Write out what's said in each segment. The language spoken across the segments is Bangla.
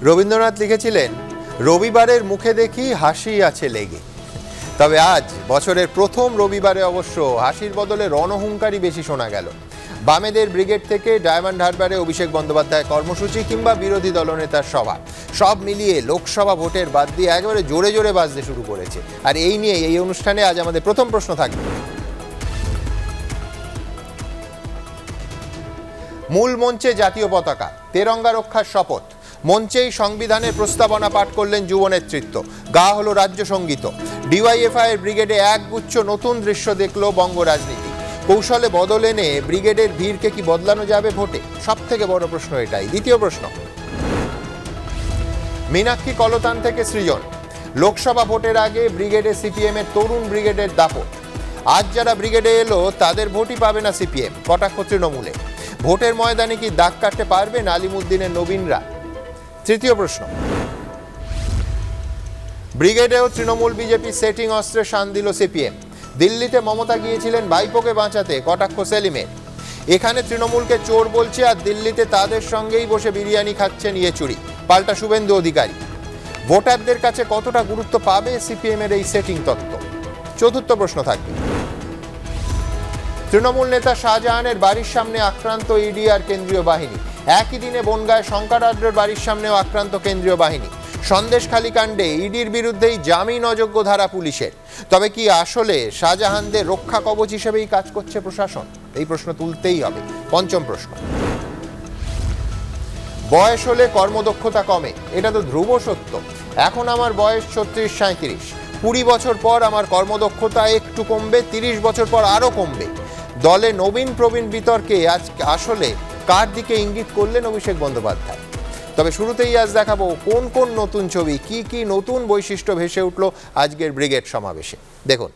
রবীন্দ্রনাথ লিখেছিলেন, রবিবারের মুখে দেখি হাসি আছে লেগে। তবে আজ বছরের প্রথম রবিবারে অবশ্য হাসির বদলে রণহুঙ্কারই বেশি শোনা গেল। বামেদের ব্রিগেড থেকে ডায়মন্ড হারবারে অভিষেক বন্দ্যোপাধ্যায় কর্মসূচি কিংবা বিরোধী দলনেতার সভা, সব মিলিয়ে লোকসভা ভোটের বাদ দিয়ে একেবারে জোরে জোরে বাজতে শুরু করেছে। আর এই নিয়ে এই অনুষ্ঠানে আজ আমাদের প্রথম প্রশ্ন থাকবে। মূল মঞ্চে জাতীয় পতাকা, তেরঙ্গা রক্ষার শপথ, মঞ্চেই সংবিধানের প্রস্তাবনা পাঠ করলেন যুব নেতৃত্ব, গা হলো রাজ্য সঙ্গীত। ডিওয়াইএফআই এর ব্রিগেডে একগুচ্ছ নতুন দৃশ্য দেখল বঙ্গ রাজনীতি। কৌশলে বদল এনে ব্রিগেডের ভিড়কে কি বদলানো যাবে ভোটে? সব থেকে বড় প্রশ্ন এটাই। দ্বিতীয় প্রশ্ন, মীনাক্ষী কলতান থেকে সৃজন, লোকসভা ভোটের আগে ব্রিগেডে সিপিএম এর তরুণ ব্রিগেডের দাপট। আজ যারা ব্রিগেডে এলো তাদের ভোটই পাবে না সিপিএম, কটাক্ষ তৃণমূলে। ভোটের ময়দানে কি দাগ কাটতে পারবেন আলিমুদ্দিনের নবীনরা? তৃতীয় প্রশ্ন, ব্রিগেডেও তৃণমূল বিজেপি সেটিং অস্ত্রে শান দিল সিপিএম। দিল্লিতে মমতা গিয়েছিলেন ভাইপোকে বাঁচাতে, কটাক্ষ সেলিমের। এখানে তৃণমূলকে চোর বলছে আর দিল্লিতে তাদের সঙ্গেই বসে বিরিয়ানি খাচ্ছেন ইয়েচুরি, পাল্টা শুভেন্দু অধিকারী। ভোটারদের কাছে কতটা গুরুত্ব পাবে সিপিএম এর এই সেটিং তত্ত্ব? চতুর্থ প্রশ্ন থাকবে, তৃণমূল নেতা শাহজাহানের বাড়ির সামনে আক্রান্ত ইডি আর কেন্দ্রীয় বাহিনী। একই দিনে বনগাঁয় শঙ্করাদ্রের বাড়ির সামনেও আক্রান্ত কেন্দ্রীয় বাহিনী। সন্দেশখালী কাণ্ডে ইডির বিরুদ্ধেই জামিন অযোগ্য ধারা পুলিশের। তবে কি আসলে শাহজাহানদের রক্ষা কবচ হিসেবেই কাজ করছে প্রশাসন? এই প্রশ্ন তুলতেই হবে। পঞ্চম প্রশ্ন, বয়স হলে কর্মদক্ষতা কমে, এটা তো ধ্রুব সত্য। এখন আমার বয়স 36-37, 20 বছর পর আমার কর্মদক্ষতা একটু কমবে, 30 বছর পর আরো কমবে। দলে নবীন প্রবীণ বিতর্কে আজ আসলে কার দিকে ইঙ্গিত করলেন অভিষেক বন্দ্যোপাধ্যায়? তবে শুরুতেই আজ দেখাবো কোন কোন নতুন ছবি, কি কি নতুন বৈশিষ্ট্য ভেসে উঠল আজকের ব্রিগেড সমাবেশে। দেখুন,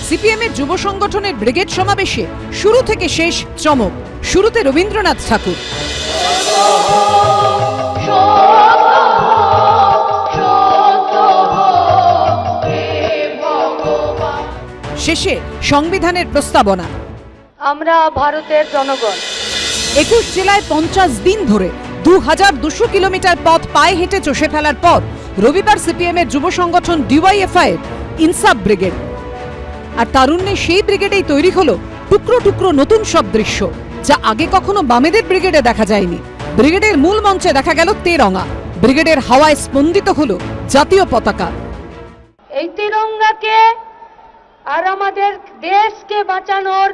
সিপিএম এর যুব সংগঠনের ব্রিগেড সমাবেশে শুরু থেকে শেষ চমক। শুরুতে রবীন্দ্রনাথ ঠাকুর, শেষে সংবিধানের প্রস্তাবনা। আমরা ভারতের জনগণ। 21 জেলায় 50 দিন ধরে 2200 কিলোমিটার পথ পায়ে হেঁটে চষে ফেলার পর রবিবার সিপিএম এর যুব সংগঠন ডিওয়াইএফআই এর ইনসাফ ব্রিগেড। আর তারুণ্যে সেই ব্রিগেডেই তৈরি হলো টুকরো টুকরো নতুন সব দৃশ্য, যা আগে কখনো বামেদের ব্রিগেডে দেখা যায়নি। ব্রিগেডের মূল মঞ্চে দেখা গেল তেরঙ্গা, ব্রিগেডের হাওয়ায় স্পন্দিত হলো জাতীয় পতাকা। এই তিরঙ্গাকে আর আমাদের দেশকে বাঁচানোর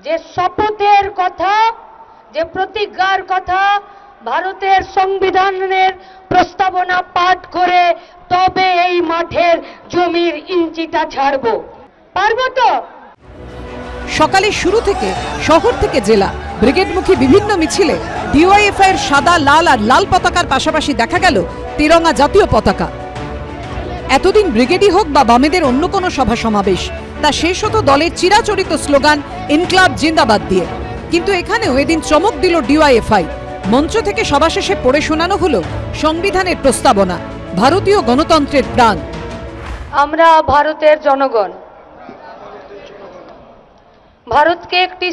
যে শপথের কথা, যে প্রতিজ্ঞার কথা, ভারতের সংবিধানের প্রস্তাবনা পাঠ করে তবে এই মাঠের জমির ইঞ্চিটা ছাড়বো। পারবো তো? সকালে শুরু থেকে শহর থেকে জেলা ব্রিগেডমুখী বিভিন্ন মিছিলে ডিওয়াইএফআই এর সাদা, লাল আর লাল পতাকার পাশাপাশি দেখা গেল তেরঙ্গা জাতীয় পতাকা। এতদিন ব্রিগেডই হোক বা বামেদের অন্য কোনো সভা সমাবেশ, তা শেষ হতো দলের চিরাচরিত স্লোগান ইনকলাব জিন্দাবাদ দিয়ে। কিন্তু এখানেও এদিন চমক দিল ডিওয়াইএফআই। মঞ্চ থেকে সভা শেষে পড়ে শোনানো হলো সংবিধানের প্রস্তাবনা, ভারতীয় গণতন্ত্রের প্রাণ। আমরা ভারতের জনগণ। ভারতকে একটি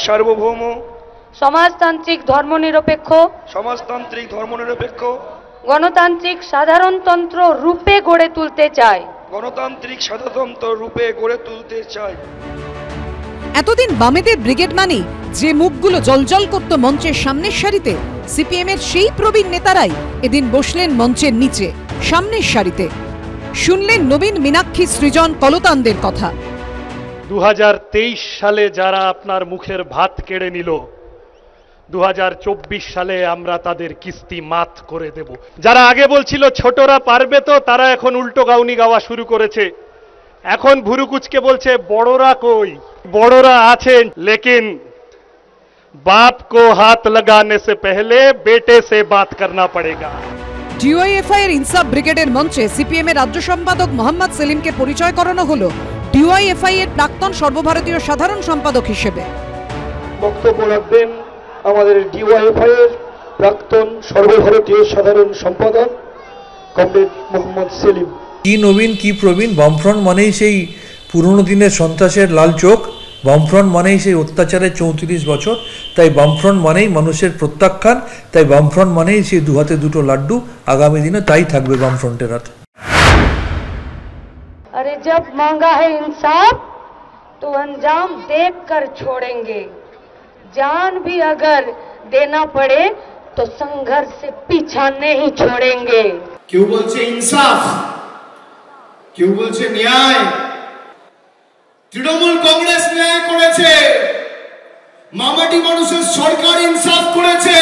সার্বভৌম সমাজতান্ত্রিক ধর্মনিরপেক্ষ গণতান্ত্রিক সাধারণতন্ত্র রূপে গড়ে তুলতে চাই। এতদিন বামেদের ব্রিগেড মানে যে মুখগুলো জলজল করত মঞ্চের সামনের সারিতে, সিপিএম এর সেই প্রবীণ নেতারাই এদিন বসলেন মঞ্চের নিচে সামনের সারিতে। শুনলেন নবীন, মীনাক্ষী, সৃজন, কলতানদের কথা। 2023 সালে যারা আপনার মুখের ভাত কেড়ে নিল, 2024 সালে আমরা তাদের কিস্তি মাত করে দেব। যারা আগে বলছিল ছোটরা পারবে তো, তারা এখন উল্টো গাউনি গাওয়া শুরু করেছে। এখন ভুরুকুচকে বলছে বড়রা কই? বড়রা আছেন, লেকিন বাপ কো হাত লাগানে সে পহলে বেটে সে বাত করনা পড়েগা। ডিওয়াইএফআই এর ইনসাফ ব্রিগেডের মঞ্চে সিপিএম এর রাজ্য সম্পাদক মোহাম্মদ সেলিমকে পরিচয় করানো হলো ডিওয়াইএফআই এর প্রাক্তন সর্বভারতীয় সাধারণ সম্পাদক হিসেবে। বক্তব্য রাখবেন আমাদের ডিওয়াইএফআই এর প্রাক্তন সর্বভারতীয় সাধারণ সম্পাদক কমরেড মোহাম্মদ সেলিম। কি নবীন কি প্রবীণ, বামফ্রন্ট মানেই সেই পুরনো দিনের সন্ত্রাসের লাল চোখ, বামফ্রন্ট মানেই সেই অত্যাচারের 34 বছর, তাই বামফ্রন্ট মানেই মানুষের প্রত্যাখ্যান, তাই বামফ্রন্ট মানেই সেই দু হাতে দুটো লাড্ডু, আগামী দিনে তাই থাকবে বামফ্রন্টের হাতে। अरे जब मांगा है इंसाफ तो अंजाम देख कर छोड़ेंगे, जान भी अगर देना पड़े तो संघर्ष से पीछा नहीं छोड़ेंगे। क्यों बोलছে इंसाफ, क्यों बोलছে न्याय? তৃণমূল কংগ্রেস ন্যায় করেছে, মামাটি মানুষের সরকার ইনসাফ করেছে।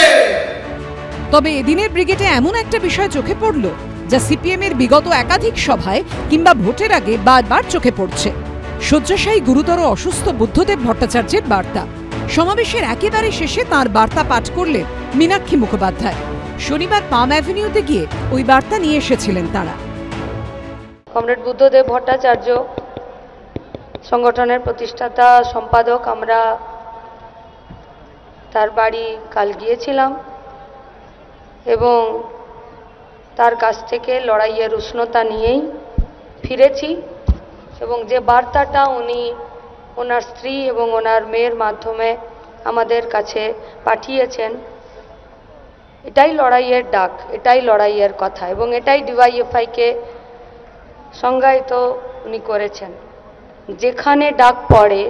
তবে এদিনের ব্রিগেডে এমন একটা বিষয় চোখে পড়ল যা সিপিএম এর বিগত একাধিক সভায় কিংবা ভোটের আগে বারবার চোখে পড়ছে। শয্যাশায়ী গুরুতর অসুস্থ বুদ্ধদেব ভট্টাচার্যের বার্তা। সমাবেশের একেবারে শেষে তাঁর বার্তা পাঠ করলেন মীনাক্ষী মুখোপাধ্যায়। শনিবার পাম অ্যাভিনিউতে গিয়ে ওই বার্তা নিয়ে এসেছিলেন তারা। কমরেড বুদ্ধদেব ভট্টাচার্য সংগঠনের প্রতিষ্ঠাতা সম্পাদক, আমরা তার বাড়ি কাল গিয়েছিলাম এবং তার কাছ থেকে লড়াইয়ের উষ্ণতা নিয়েই ফিরেছি এবং যে বার্তাটা উনি ওনার স্ত্রী এবং ওনার মেয়ের মাধ্যমে আমাদের কাছে পাঠিয়েছেন, এটাই লড়াইয়ের ডাক, এটাই লড়াইয়ের কথা এবং এটাই ডিওয়াইএফআইকে সংজ্ঞায়িত উনি করেছেন। যেখানে ডাক পড়ে,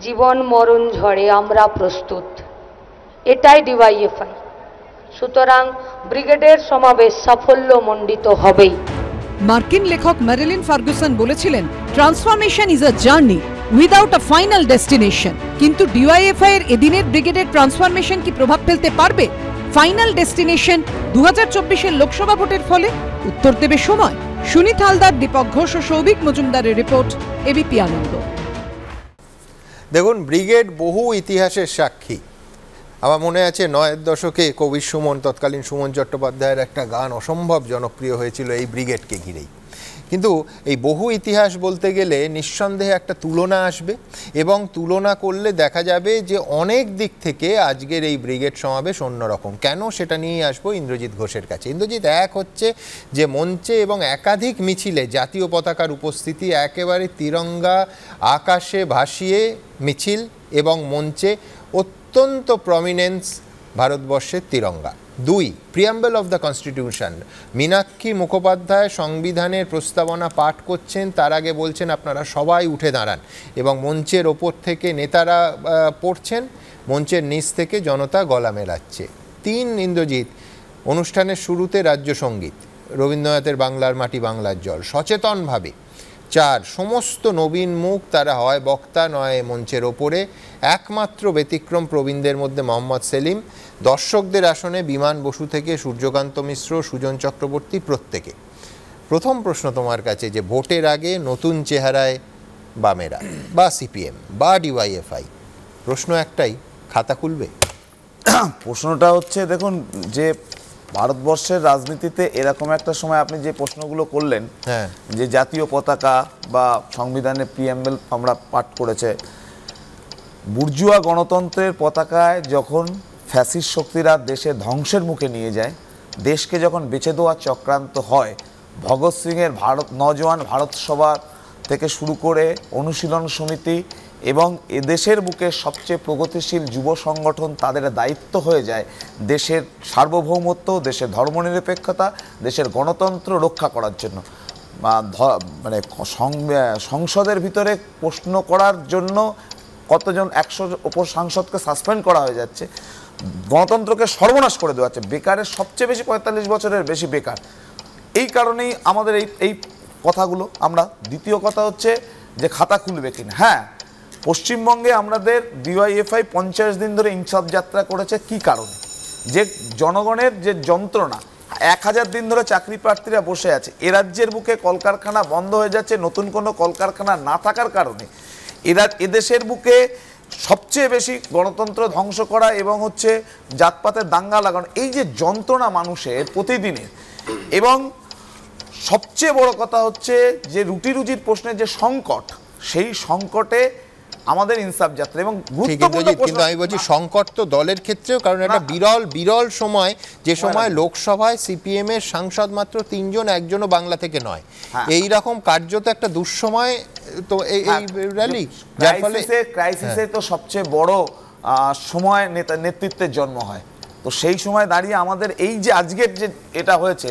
জীবন মরণ ঝড়ে আমরা প্রস্তুত, এটাই ডিওয়াইএফআই। সুতরাং ব্রিগেডের সমাবেশ সাফল্যমণ্ডিত হবেই। মার্কিন লেখক ম্যারিলিন ফার্গুসন বলেছিলেন, transformation is a journey without a final destination. কিন্তু ডিওয়াইএফআই এর এদিনের ব্রিগেডের ট্রান্সফরমেশন কি প্রভাব ফেলতে পারবে ফাইনাল ডেস্টিনেশন 2024-এর লোকসভা ভোটের ফলে? উত্তর দেবে সময়। সুনীত হালদার, দীপক ঘোষ ও সৌভিক মজুমদারের রিপোর্ট, এবিপি আনন্দ। দেখুন, ব্রিগেড বহু ইতিহাসের সাক্ষী। আমার মনে আছে 9-এর দশকে কবি সুমন, তৎকালীন সুমন চট্টোপাধ্যায়ের একটা গান অসম্ভব জনপ্রিয় হয়েছিল এই ব্রিগেডকে ঘিরেই। কিন্তু এই বহু ইতিহাস বলতে গেলে নিঃসন্দেহে একটা তুলনা আসবে এবং তুলনা করলে দেখা যাবে যে অনেক দিক থেকে আজকের এই ব্রিগেড সমাবেশ অন্যরকম। কেন, সেটা নিয়েই আসবো ইন্দ্রজিৎ ঘোষের কাছে। ইন্দ্রজিৎ, এক হচ্ছে যে মঞ্চে এবং একাধিক মিছিলে জাতীয় পতাকার উপস্থিতি, একেবারে তিরঙ্গা আকাশে ভাসিয়ে মিছিল এবং মঞ্চে অত্যন্ত প্রমিনেন্স ভারতবর্ষের Tiranga. 2, preamble of the constitution. Meenakshi Mukhopadhyay সংবিধানের প্রস্তাবনা পাঠ করছেন, তার আগে বলছেন আপনারা সবাই উঠে দাঁড়ান এবং মঞ্চের ওপর থেকে নেতারা পড়ছেন, মঞ্চের নিচ থেকে জনতা গলা মেলাচ্ছে। 3, ইন্দ্রজিৎ, অনুষ্ঠানের শুরুতে রাজ্য সঙ্গীত, রবীন্দ্রনাথের বাংলার মাটি বাংলার জল সচেতনভাবে। 4, সমস্ত নবীন মুখ, তারা হয় বক্তা নয় মঞ্চের ওপরে। একমাত্র ব্যতিক্রম প্রবীণদের মধ্যে মোহাম্মদ সেলিম। দর্শকদের আসনে বিমান বসু থেকে সূর্যকান্ত মিশ্র, সুজন চক্রবর্তী, প্রত্যেকে। প্রথম প্রশ্ন তোমার কাছে, যে ভোটের আগে নতুন চেহারায় বামেরা বা সিপিএম বা ডিওয়াইএফআই, প্রশ্ন একটাই, খাতা খুলবে? প্রশ্নটা হচ্ছে, দেখুন, যে ভারতবর্ষের রাজনীতিতে এরকম একটা সময় আপনি যে প্রশ্নগুলো করলেন, যে জাতীয় পতাকা বা সংবিধানের প্রিয়াম্বল আমরা পাঠ করেছে, বুর্জুয়া গণতন্ত্রের পতাকায় যখন ফ্যাসিস্ট শক্তিরা দেশে ধ্বংসের মুখে নিয়ে যায়, দেশকে যখন বেঁচে দেওয়ার চক্রান্ত হয়, ভগৎ সিংয়ের নওজোয়ান ভারত সভা থেকে শুরু করে অনুশীলন সমিতি এবং এদেশের বুকে সবচেয়ে প্রগতিশীল যুব সংগঠন, তাদের দায়িত্ব হয়ে যায় দেশের সার্বভৌমত্ব, দেশের ধর্মনিরপেক্ষতা, দেশের গণতন্ত্র রক্ষা করার জন্য। মানে সংসদের ভিতরে প্রশ্ন করার জন্য কতজন 100 ওপর সাংসদকে সাসপেন্ড করা হয়ে যাচ্ছে, গণতন্ত্রকে সর্বনাশ করে দেওয়া হচ্ছে। বেকারের সবচেয়ে বেশি 45 বছরের বেশি বেকার। এই কারণেই আমাদের এই কথাগুলো আমরা। দ্বিতীয় কথা হচ্ছে যে খাতা খুলবে কিনা। হ্যাঁ, পশ্চিমবঙ্গে আমাদের ডিওয়াইএফআই 50 দিন ধরে ইনসাফ যাত্রা করেছে। কি কারণে? যে জনগণের যে যন্ত্রণা, 1000 দিন ধরে চাকরি প্রার্থীরা বসে আছে, এ রাজ্যের বুকে কলকারখানা বন্ধ হয়ে যাচ্ছে নতুন কোনো কলকারখানা না থাকার কারণে। এদেশের বুকে সবচেয়ে বেশি গণতন্ত্র ধ্বংস করা এবং হচ্ছে জাতপাতের দাঙ্গা লাগানো, এই যে যন্ত্রণা মানুষের প্রতিদিনের, এবং সবচেয়ে বড় কথা হচ্ছে যে রুটি রুজির প্রশ্নের যে সংকট, সেই সংকটে আমাদের ইনসাফ যাত্রা এবং কিন্তু আমি বলছি সংকট তো দলের ক্ষেত্রেও, কারণ একটা বিরল সময়, যে সময় লোকসভায় সিপিএম এর সাংসদ মাত্র 3 জন, একজনও বাংলা থেকে নয়, এই রকম কার্যত একটা দুঃসময় তো এই র্যালি, যার ফলে ক্রাইসিসে তো সবচেয়ে বড় সময় নেতৃত্বের জন্ম হয়। তো সেই সময় দাঁড়িয়ে আমাদের এই যে আজকের যে এটা হয়েছে,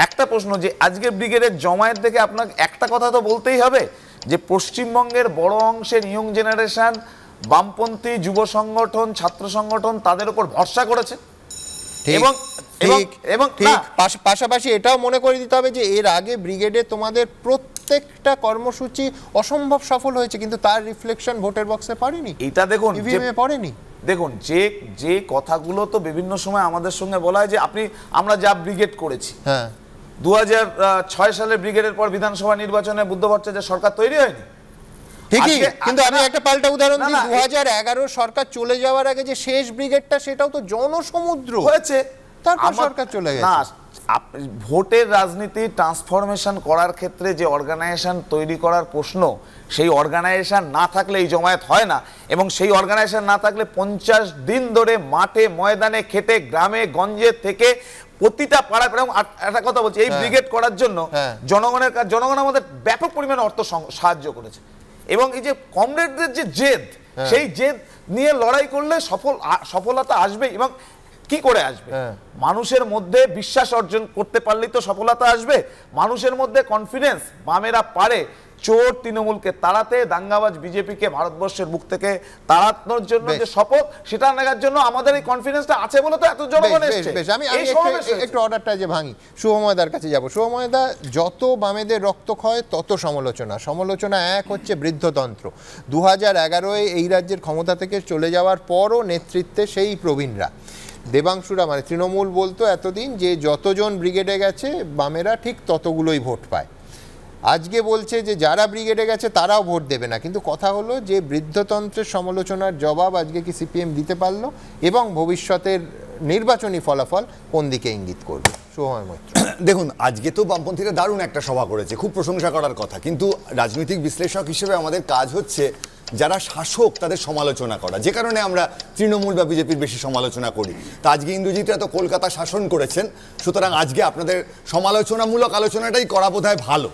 একটা প্রশ্ন যে আজকের ব্রিগেডের জমায়েত দেখে আপনাকে একটা কথা তো বলতেই হবে যে পশ্চিমবঙ্গের বড় অংশের ইয়ং জেনারেশন বামপন্থী যুব সংগঠন, ছাত্র সংগঠন তাদের উপর ভরসা করেছে। এবং পাশাপাশি এটাও মনে করে দিতে হবে যে এর আগে ব্রিগেডে তোমাদের প্রত্যেকটা কর্মসূচি অসম্ভব সফল হয়েছে, কিন্তু তার রিফ্লেকশন ভোটের বক্সে পড়েনি। এটা দেখুন ইভিএমে পড়েনি। দেখুন যে কথাগুলো তো বিভিন্ন সময় আমাদের সঙ্গে বলা হয় যে আমরা যা ব্রিগেড করেছি, 2006 সালে ব্রিগেডের পর বিধানসভা নির্বাচনে বুদ্ধ ভট্টাচার্যের সরকার তৈরি হয়নি, ঠিকই, কিন্তু আমি একটা পাল্টা উদাহরণ দিই, 2011 সরকার চলে যাওয়ার আগে যে শেষ ব্রিগেডটা, সেটাও তো জনসমুদ্র হয়েছে, তারপর সরকার চলে গেছে। না, ভোটের রাজনীতি ট্রান্সফরমেশন করার ক্ষেত্রে যে অর্গানাইজেশন তৈরি করার প্রশ্ন, সেই অর্গানাইজেশন না থাকলে এই জমায়েত হয় না, এবং সেই অর্গানাইজেশন না থাকলে 50 দিন ধরে মাঠে ময়দানে খেটে গ্রামে গঞ্জে থেকে প্রতিটা পাড়ায়, এবং একটা কথা বলছি, এই ব্রিগেড করার জন্য জনগণ আমাদের ব্যাপক পরিমাণে অর্থ সাহায্য করেছে, এবং এই যে কমরেডদের যে জেদ, সেই জেদ নিয়ে লড়াই করলে সফলতা আসবে। এবং কি করে আসবে? মানুষের মধ্যে বিশ্বাস অর্জন করতে পারলেই তো সফলতা আসবে। মানুষের মধ্যে কনফিডেন্স, বামেরা পারে চোর তৃণমূলকে তাড়াতে, দাঙ্গাবাজ বিজেপিকে ভারতবর্ষের বুক থেকে তাড়ানোর জন্য যে শপথ, সেটা নেওয়ার জন্য আমাদের এই কনফিডেন্সটা আছে বলে তো এত জনগণ এসেছে। আমি একটু অর্ডারটা যে ভাঙি, শুভময়দার কাছে যাব। শুভময়দা, যত বামেদের রক্তক্ষয় তত সমালোচনা এক হচ্ছে বৃদ্ধতন্ত্র। 2011-এ এই রাজ্যের ক্ষমতা থেকে চলে যাওয়ার পরও নেতৃত্বে সেই প্রবীণরা, দেবাংশুরা, মানে তৃণমূল বলতো এতদিন যে যতজন ব্রিগেডে গেছে বামেরা ঠিক ততগুলোই ভোট পায়। আজকে বলছে যে যারা ব্রিগেডে গেছে তারাও ভোট দেবে না, কিন্তু কথা হলো যে বৃদ্ধতন্ত্রের সমালোচনার জবাব আজকে কি সিপিএম দিতে পারলো, এবং ভবিষ্যতের নির্বাচনী ফলাফল কোন দিকে ইঙ্গিত করবে? শুভময় মৈত্র, দেখুন, আজকে তো বামপন্থীরা দারুণ একটা সভা করেছে, খুব প্রশংসা করার কথা, কিন্তু রাজনৈতিক বিশ্লেষক হিসেবে আমাদের কাজ হচ্ছে যারা শাসক তাদের সমালোচনা করা, যে কারণে আমরা তৃণমূল বা বিজেপির বেশি সমালোচনা করি। তা আজকে ইন্দ্রজিৎরা তো কলকাতা শাসন করেছেন, সুতরাং আজকে আপনাদের সমালোচনামূলক আলোচনাটাই করা বোধহয় ভালো।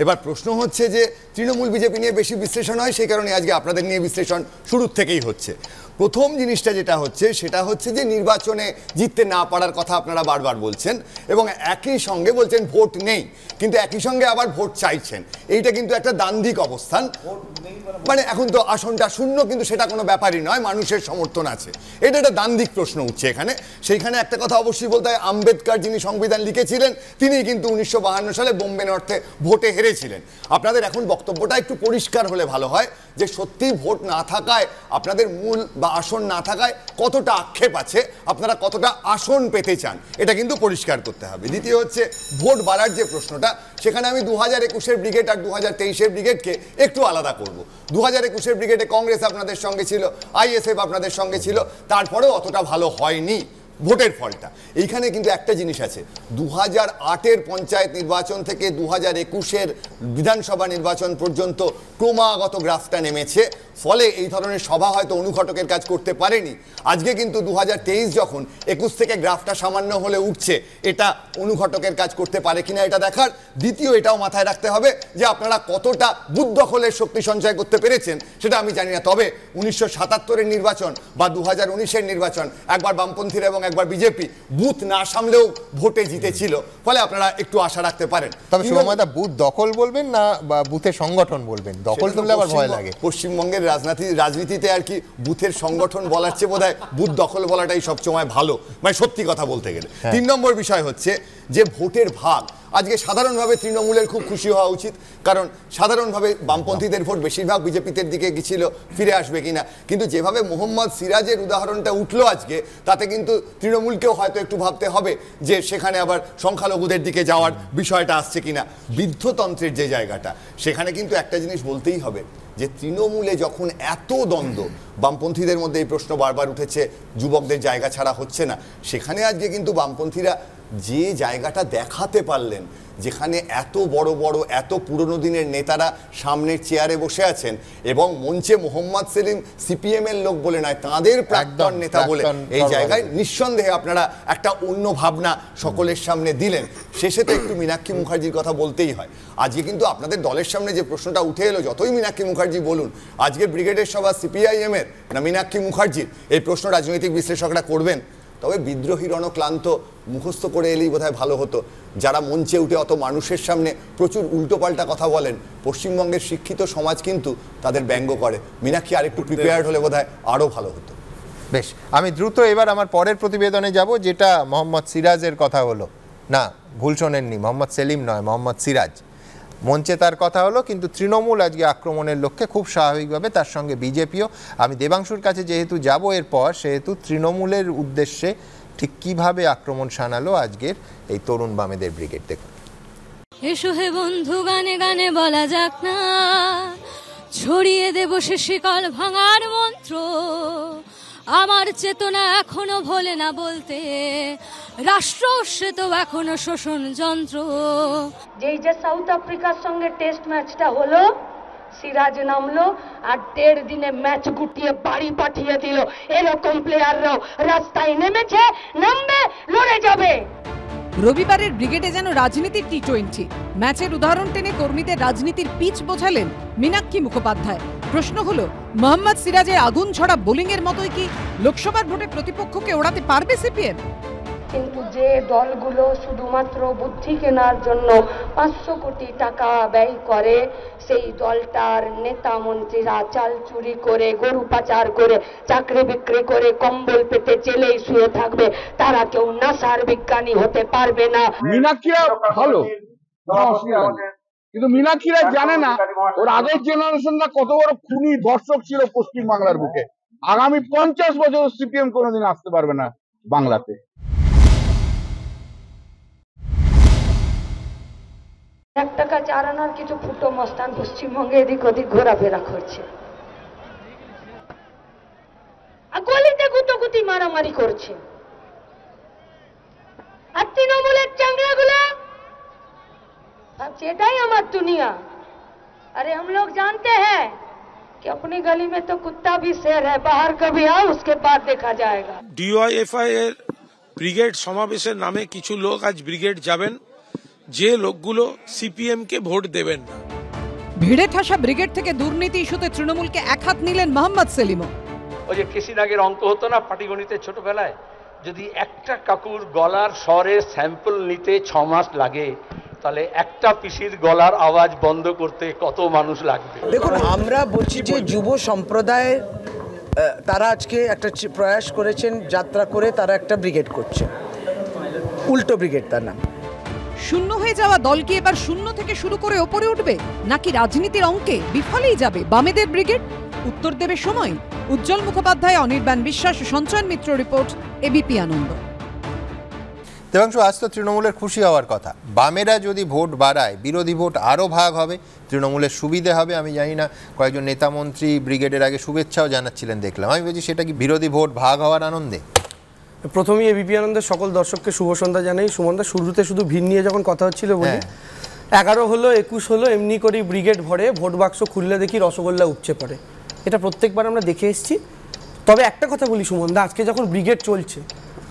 এবার প্রশ্ন হচ্ছে যে তৃণমূল বিজেপি নিয়ে বেশি বিশ্লেষণ হয়, সেই কারণে আজকে আপনাদের নিয়ে বিশ্লেষণ শুরুর থেকেই হচ্ছে। প্রথম জিনিসটা যেটা হচ্ছে সেটা হচ্ছে যে নির্বাচনে জিততে না পারার কথা আপনারা বারবার বলছেন, এবং একই সঙ্গে বলছেন ভোট নেই, কিন্তু একই সঙ্গে আবার ভোট চাইছেন। এইটা কিন্তু একটা দ্বান্দ্বিক অবস্থান। মানে এখন তো আসনটা শূন্য, কিন্তু সেটা কোনো ব্যাপারই নয়, মানুষের সমর্থন আছে। এটা একটা দ্বান্দ্বিক প্রশ্ন উঠছে এখানে। সেইখানে একটা কথা অবশ্যই বলতে হয়, আম্বেদকর যিনি সংবিধান লিখেছিলেন তিনি কিন্তু 1952 সালে বোম্বে নর্থে ভোটে হেরেছিলেন। আপনাদের এখন বক্তব্যটা একটু পরিষ্কার হলে ভালো হয় যে সত্যি ভোট না থাকায়, আপনাদের মূল বা আসন না থাকায় কতটা আক্ষেপ আছে, আপনারা কতটা আসন পেতে চান, এটা কিন্তু পরিষ্কার করতে হবে। দ্বিতীয় হচ্ছে ভোট বাড়ার যে প্রশ্নটা, সেখানে আমি 2021-এর ব্রিগেড আর 2023-এর ব্রিগেডকে একটু আলাদা করব। 2021-এর ব্রিগেডে কংগ্রেস আপনাদের সঙ্গে ছিল, আইএসএফ আপনাদের সঙ্গে ছিল, তারপরেও অতটা ভালো হয়নি ভোটের ফলটা। এইখানে কিন্তু একটা জিনিস আছে, 2008-এর পঞ্চায়েত নির্বাচন থেকে 2021-এর বিধানসভা নির্বাচন পর্যন্ত ক্রমাগত গ্রাফটা নেমেছে, ফলে এই ধরনের সভা হয়তো অনুঘটকের কাজ করতে পারেনি। আজকে কিন্তু 2023 যখন 21 থেকে গ্রাফটা সামান্য হলে উঠছে, এটা অনুঘটকের কাজ করতে পারে কিনা এটা দেখার। দ্বিতীয়, এটাও মাথায় রাখতে হবে যে আপনারা কতটা বুথ দখলের শক্তি সঞ্চয় করতে পেরেছেন সেটা আমি জানি না, তবে 1977-এর নির্বাচন বা 2019-এর নির্বাচন একবার বামপন্থীরা এবং একবার বিজেপি বুথ না সামলেও ভোটে জিতেছিল, ফলে আপনারা একটু আশা রাখতে পারেন। তবে শুভময়দা, বুথ দখল বলবেন না বা বুথের সংগঠন বলবেন? দখল করলে আবার ভয় লাগে। পশ্চিমবঙ্গের রাজনীতিতে আর কি বুথের সংগঠন বলার চেয়ে বোধহয় বুথ দখল বলাটাই সবসময় ভালো, মানে সত্যি কথা বলতে গেলে। 3 নম্বর বিষয় হচ্ছে যে ভোটের ভাগ। আজকে সাধারণভাবে তৃণমূলের খুব খুশি হওয়া উচিত, কারণ সাধারণভাবে বামপন্থীদের ভোট বেশিরভাগ বিজেপিদের দিকে গেছিল, ফিরে আসবে কিনা। কিন্তু যেভাবে মোহাম্মদ সিরাজের উদাহরণটা উঠলো আজকে, তাতে কিন্তু তৃণমূলকেও হয়তো একটু ভাবতে হবে যে সেখানে আবার সংখ্যালঘুদের দিকে যাওয়ার বিষয়টা আসছে কিনা। বৃদ্ধতন্ত্রের যে জায়গাটা, সেখানে কিন্তু একটা জিনিস বলতেই হবে যে তৃণমূলে যখন এত দ্বন্দ্ব, বামপন্থীদের মধ্যে এই প্রশ্ন বারবার উঠেছে, যুবকদের জায়গা ছাড়া হচ্ছে না, সেখানে আজকে কিন্তু বামপন্থীরা যে জায়গাটা দেখাতে পারলেন, যেখানে এত বড় বড় এত পুরনো দিনের নেতারা সামনের চেয়ারে বসে আছেন এবং মঞ্চে মোহাম্মদ সেলিম সিপিএম এর লোক বলে নয়, তাঁদের প্রাক্তন নেতা বলে, এই জায়গায় নিঃসন্দেহে আপনারা একটা অন্য ভাবনা সকলের সামনে দিলেন। শেষে তো একটু মীনাক্ষী মুখার্জির কথা বলতেই হয়। আজকে কিন্তু আপনাদের দলের সামনে যে প্রশ্নটা উঠে এলো, যতই মীনাক্ষী মুখার্জি বলুন, আজকে ব্রিগেডের সভা সিপিআইএম এর না মীনাক্ষী মুখার্জির, এই প্রশ্ন রাজনৈতিক বিশ্লেষকরা করবেন। তবে বিদ্রোহী রণক্লান্ত মুখস্থ করে এলেই বোধহয় ভালো হতো। যারা মঞ্চে উঠে অত মানুষের সামনে প্রচুর উল্টোপাল্টা কথা বলেন, পশ্চিমবঙ্গের শিক্ষিত সমাজ কিন্তু তাদের ব্যঙ্গ করে। মীনাক্ষী আরেকটু প্রিপেয়ার্ড হলে বোধহয় আরও ভালো হতো। বেশ, আমি দ্রুত এবার আমার পরের প্রতিবেদনে যাব, যেটা মোহাম্মদ সিরাজের কথা হলো। না, ভুল শোনেননি, মোহাম্মদ সেলিম নয়, মোহাম্মদ সিরাজ। মঞ্চে তার কথা হলো, কিন্তু তৃণমূল আজকে আক্রমণের লক্ষ্যে খুব স্বাভাবিকভাবে, তার সঙ্গে বিজেপিও। আমি দেবাংশুর কাছে যেহেতু যাব এরপর, সেহেতু তৃণমূলের উদ্দেশ্যে ঠিক কিভাবে আক্রমণ শানালো আজকের এই তরুণ বামেদের ব্রিগেড, দেখুন। এসো হে বন্ধু, গানে গানে বলা যাক না, ছড়িয়ে দেব সে শিকল ভাঙার মন্ত্র। আমার চেতনা এখনো ভোলে না বলতে, রাষ্ট্র সে তো এখনো শোষণ যন্ত্র। যেই যে সাউথ আফ্রিকার সঙ্গে টেস্ট ম্যাচটা হলো, সিরাজ নামলো আর 1.5 দিনে ম্যাচ গুটিয়ে বাড়ি পাঠিয়ে দিল। এরকম প্লেয়াররাও রাস্তায় নেমেছে, নামবে, লড়ে যাবে। রবিবারের ব্রিগেডে যেন রাজনীতির টি-20 ম্যাচের উদাহরণ টেনে কর্মীদের রাজনীতির পিচ বোঝালেন মীনাক্ষী মুখোপাধ্যায়। প্রশ্ন হলো, মোহাম্মদ সিরাজের আগুন ছড়া বোলিং এর মতোই কি লোকসভার ভোটে প্রতিপক্ষকে ওড়াতে পারবে সিপিএম? কিন্তু যে দলগুলো শুধুমাত্র বুদ্ধি কেনার জন্য 500 কোটি টাকা ব্যয় করে, সেই দলটার নেতা মন্ত্রীরা চাল চুরি করে, গরু পাচার করে, চাকরি বিক্রি করে, কম্বল পেতে জেলেই শুয়ে থাকবে। তারা কেউ নাসার বিজ্ঞানী হতে পারবে না। মীনাক্ষীরা ভালো, কিন্তু মীনাক্ষীরা জানে না ওর আগের জেনারেশনরা কত বড় খুনি দর্শক ছিল পশ্চিম বাংলার বুকে। আগামী 50 বছর সিপিএম কোনোদিন আসতে পারবে না বাংলাতে। 1 টাকা 4 আনার কিছু ফুটো মস্তান পশ্চিমবঙ্গে এদিক ওদিক ঘোরাফেরা করছে, আর গলিতে গুটোগুটি মারামারি করছে। আর তৃণমূলের চাংড়াগুলো ভাবছে এটাই আমার দুনিয়া। अरे हम लोग जानते हैं कि अपनी गली में तो कुत्ता भी शेर है, बाहर कभी आओ उसके बाद देखा जाएगा। ডিওয়াইএফআই এর ব্রিগেড সমাবেশের নামে কিছু লোক আজ ব্রিগেড যাবেন, যে লোকগুলো সিপিএম কে ভোট দেবেন না। ভিড়ে ঠাসা ব্রিগেড থেকে দুর্নীতি ইস্যুতে তৃণমূলকে এক হাত নিলেন মোহাম্মদ সেলিমও। ওই যে কেসিনাগের অঙ্ক হতো না পাটিগণিতে ছোটবেলায়, যদি একটা কাকুর গলার স্বরের স্যাম্পল নিতে 6 মাস লাগে, তাহলে একটা পিসির গলার আওয়াজ বন্ধ করতে কত মানুষ লাগবে। দেখুন, আমরা বলছি যে যুব সম্প্রদায় তারা আজকে একটা প্রয়াস করেছেন, যাত্রা করে তারা একটা ব্রিগেড করছে, উল্টো ব্রিগেড তার নাম। শূন্য হয়ে যাওয়া দল কি এবার শূন্য থেকে শুরু করে ওপরে উঠবে, নাকি রাজনীতির অঙ্কে বিফলেই যাবে বামেদের ব্রিগেড? উত্তর দেবে সময়। উজ্জ্বল মুখোপাধ্যায়, অনির্বাণ বিশ্বাস, সঞ্চয়ন মিত্র রিপোর্ট, এবিপি আনন্দ। দেবাংশু, আজ তো তৃণমূলের খুশি হওয়ার কথা। বামেরা যদি ভোট বাড়ায়, বিরোধী ভোট আরও ভাগ হবে, তৃণমূলের সুবিধে হবে। আমি জানি না, কয়েকজন নেতামন্ত্রী ব্রিগেডের আগে শুভেচ্ছাও জানাচ্ছিলেন দেখলাম। আমি বলছি, সেটা কি বিরোধী ভোট ভাগ হওয়ার আনন্দে? প্রথমেই এবিপি আনন্দের সকল দর্শককে শুভ সন্ধ্যা জানাই। সুমনদা, শুরুতে শুধু ভিড় নিয়ে যখন কথা হচ্ছিল বলি, 11 হলো 21 হলো, এমনি করেই ব্রিগেড ভরে, ভোট বাক্স খুললে দেখি রসগোল্লা উপচে পড়ে। এটা প্রত্যেকবার আমরা দেখে এসেছি। তবে একটা কথা বলি সুমনদা, আজকে যখন ব্রিগেড চলছে,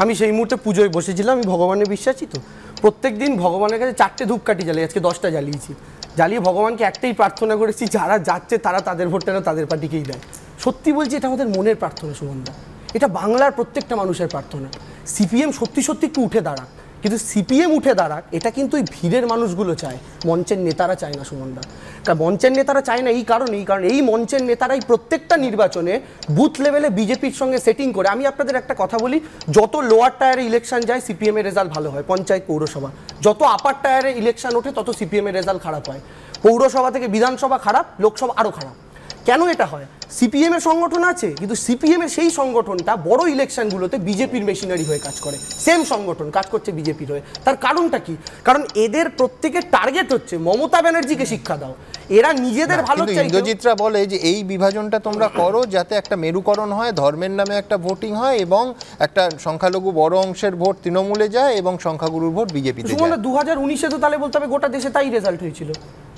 আমি সেই মুহূর্তে পুজোয় বসেছিলাম। আমি ভগবানের বিশ্বাসী, তো প্রত্যেক দিন ভগবানের কাছে 4টে ধূপকাঠি জ্বালাই, আজকে 10টা জ্বালিয়েছি। জ্বালিয়ে ভগবানকে একটাই প্রার্থনা করেছি, যারা যাচ্ছে তারা তাদের ভোটটা তাদের পার্টিকেই দেয়। সত্যি বলছি, এটা আমাদের মনের প্রার্থনা সুমনদা, এটা বাংলার প্রত্যেকটা মানুষের প্রার্থনা। সিপিএম সত্যি সত্যি একটু উঠে দাঁড়াক, কিন্তু সিপিএম উঠে দাঁড়াক এটা কিন্তু ওই ভিড়ের মানুষগুলো চায়, মঞ্চের নেতারা চায় না সুমনদা। কারণ মঞ্চের নেতারা চায় না এই কারণেই, কারণ এই মঞ্চের নেতারাই প্রত্যেকটা নির্বাচনে বুথ লেভেলে বিজেপির সঙ্গে সেটিং করে। আমি আপনাদের একটা কথা বলি, যত লোয়ার টায়ারে ইলেকশন যায় সিপিএমের রেজাল্ট ভালো হয়, পঞ্চায়েত পৌরসভা। যত আপার টায়ারে ইলেকশন ওঠে তত সিপিএমের রেজাল্ট খারাপ হয়। পৌরসভা থেকে বিধানসভা খারাপ, লোকসভা আরও খারাপ। কেন এটা হয়? সিপিএম এর সংগঠন আছে, কিন্তু সিপিএম এর সেই সংগঠনটা বড় ইলেকশনগুলোতে বিজেপির মেশিনারি হয়ে কাজ করে। সেম সংগঠন কাজ করছে বিজেপির হয়ে। তার কারণটা কি? কারণ এদের প্রত্যেকের টার্গেট হচ্ছে মমতা ব্যানার্জিকে শিক্ষা দাও। এরা নিজেদের ভালো চাইছে। ইন্দ্রজিৎরা বলে যে এই বিভাজনটা তোমরা করো যাতে একটা মেরুকরণ হয়, ধর্মের নামে একটা ভোটিং হয় এবং একটা সংখ্যালঘু বড় অংশের ভোট তৃণমূলে যায় এবং সংখ্যাগুরুর ভোট বিজেপিতে যায়। 2019-এ তো তাহলে বলতে হবে গোটা দেশে তাই রেজাল্ট হয়েছিল।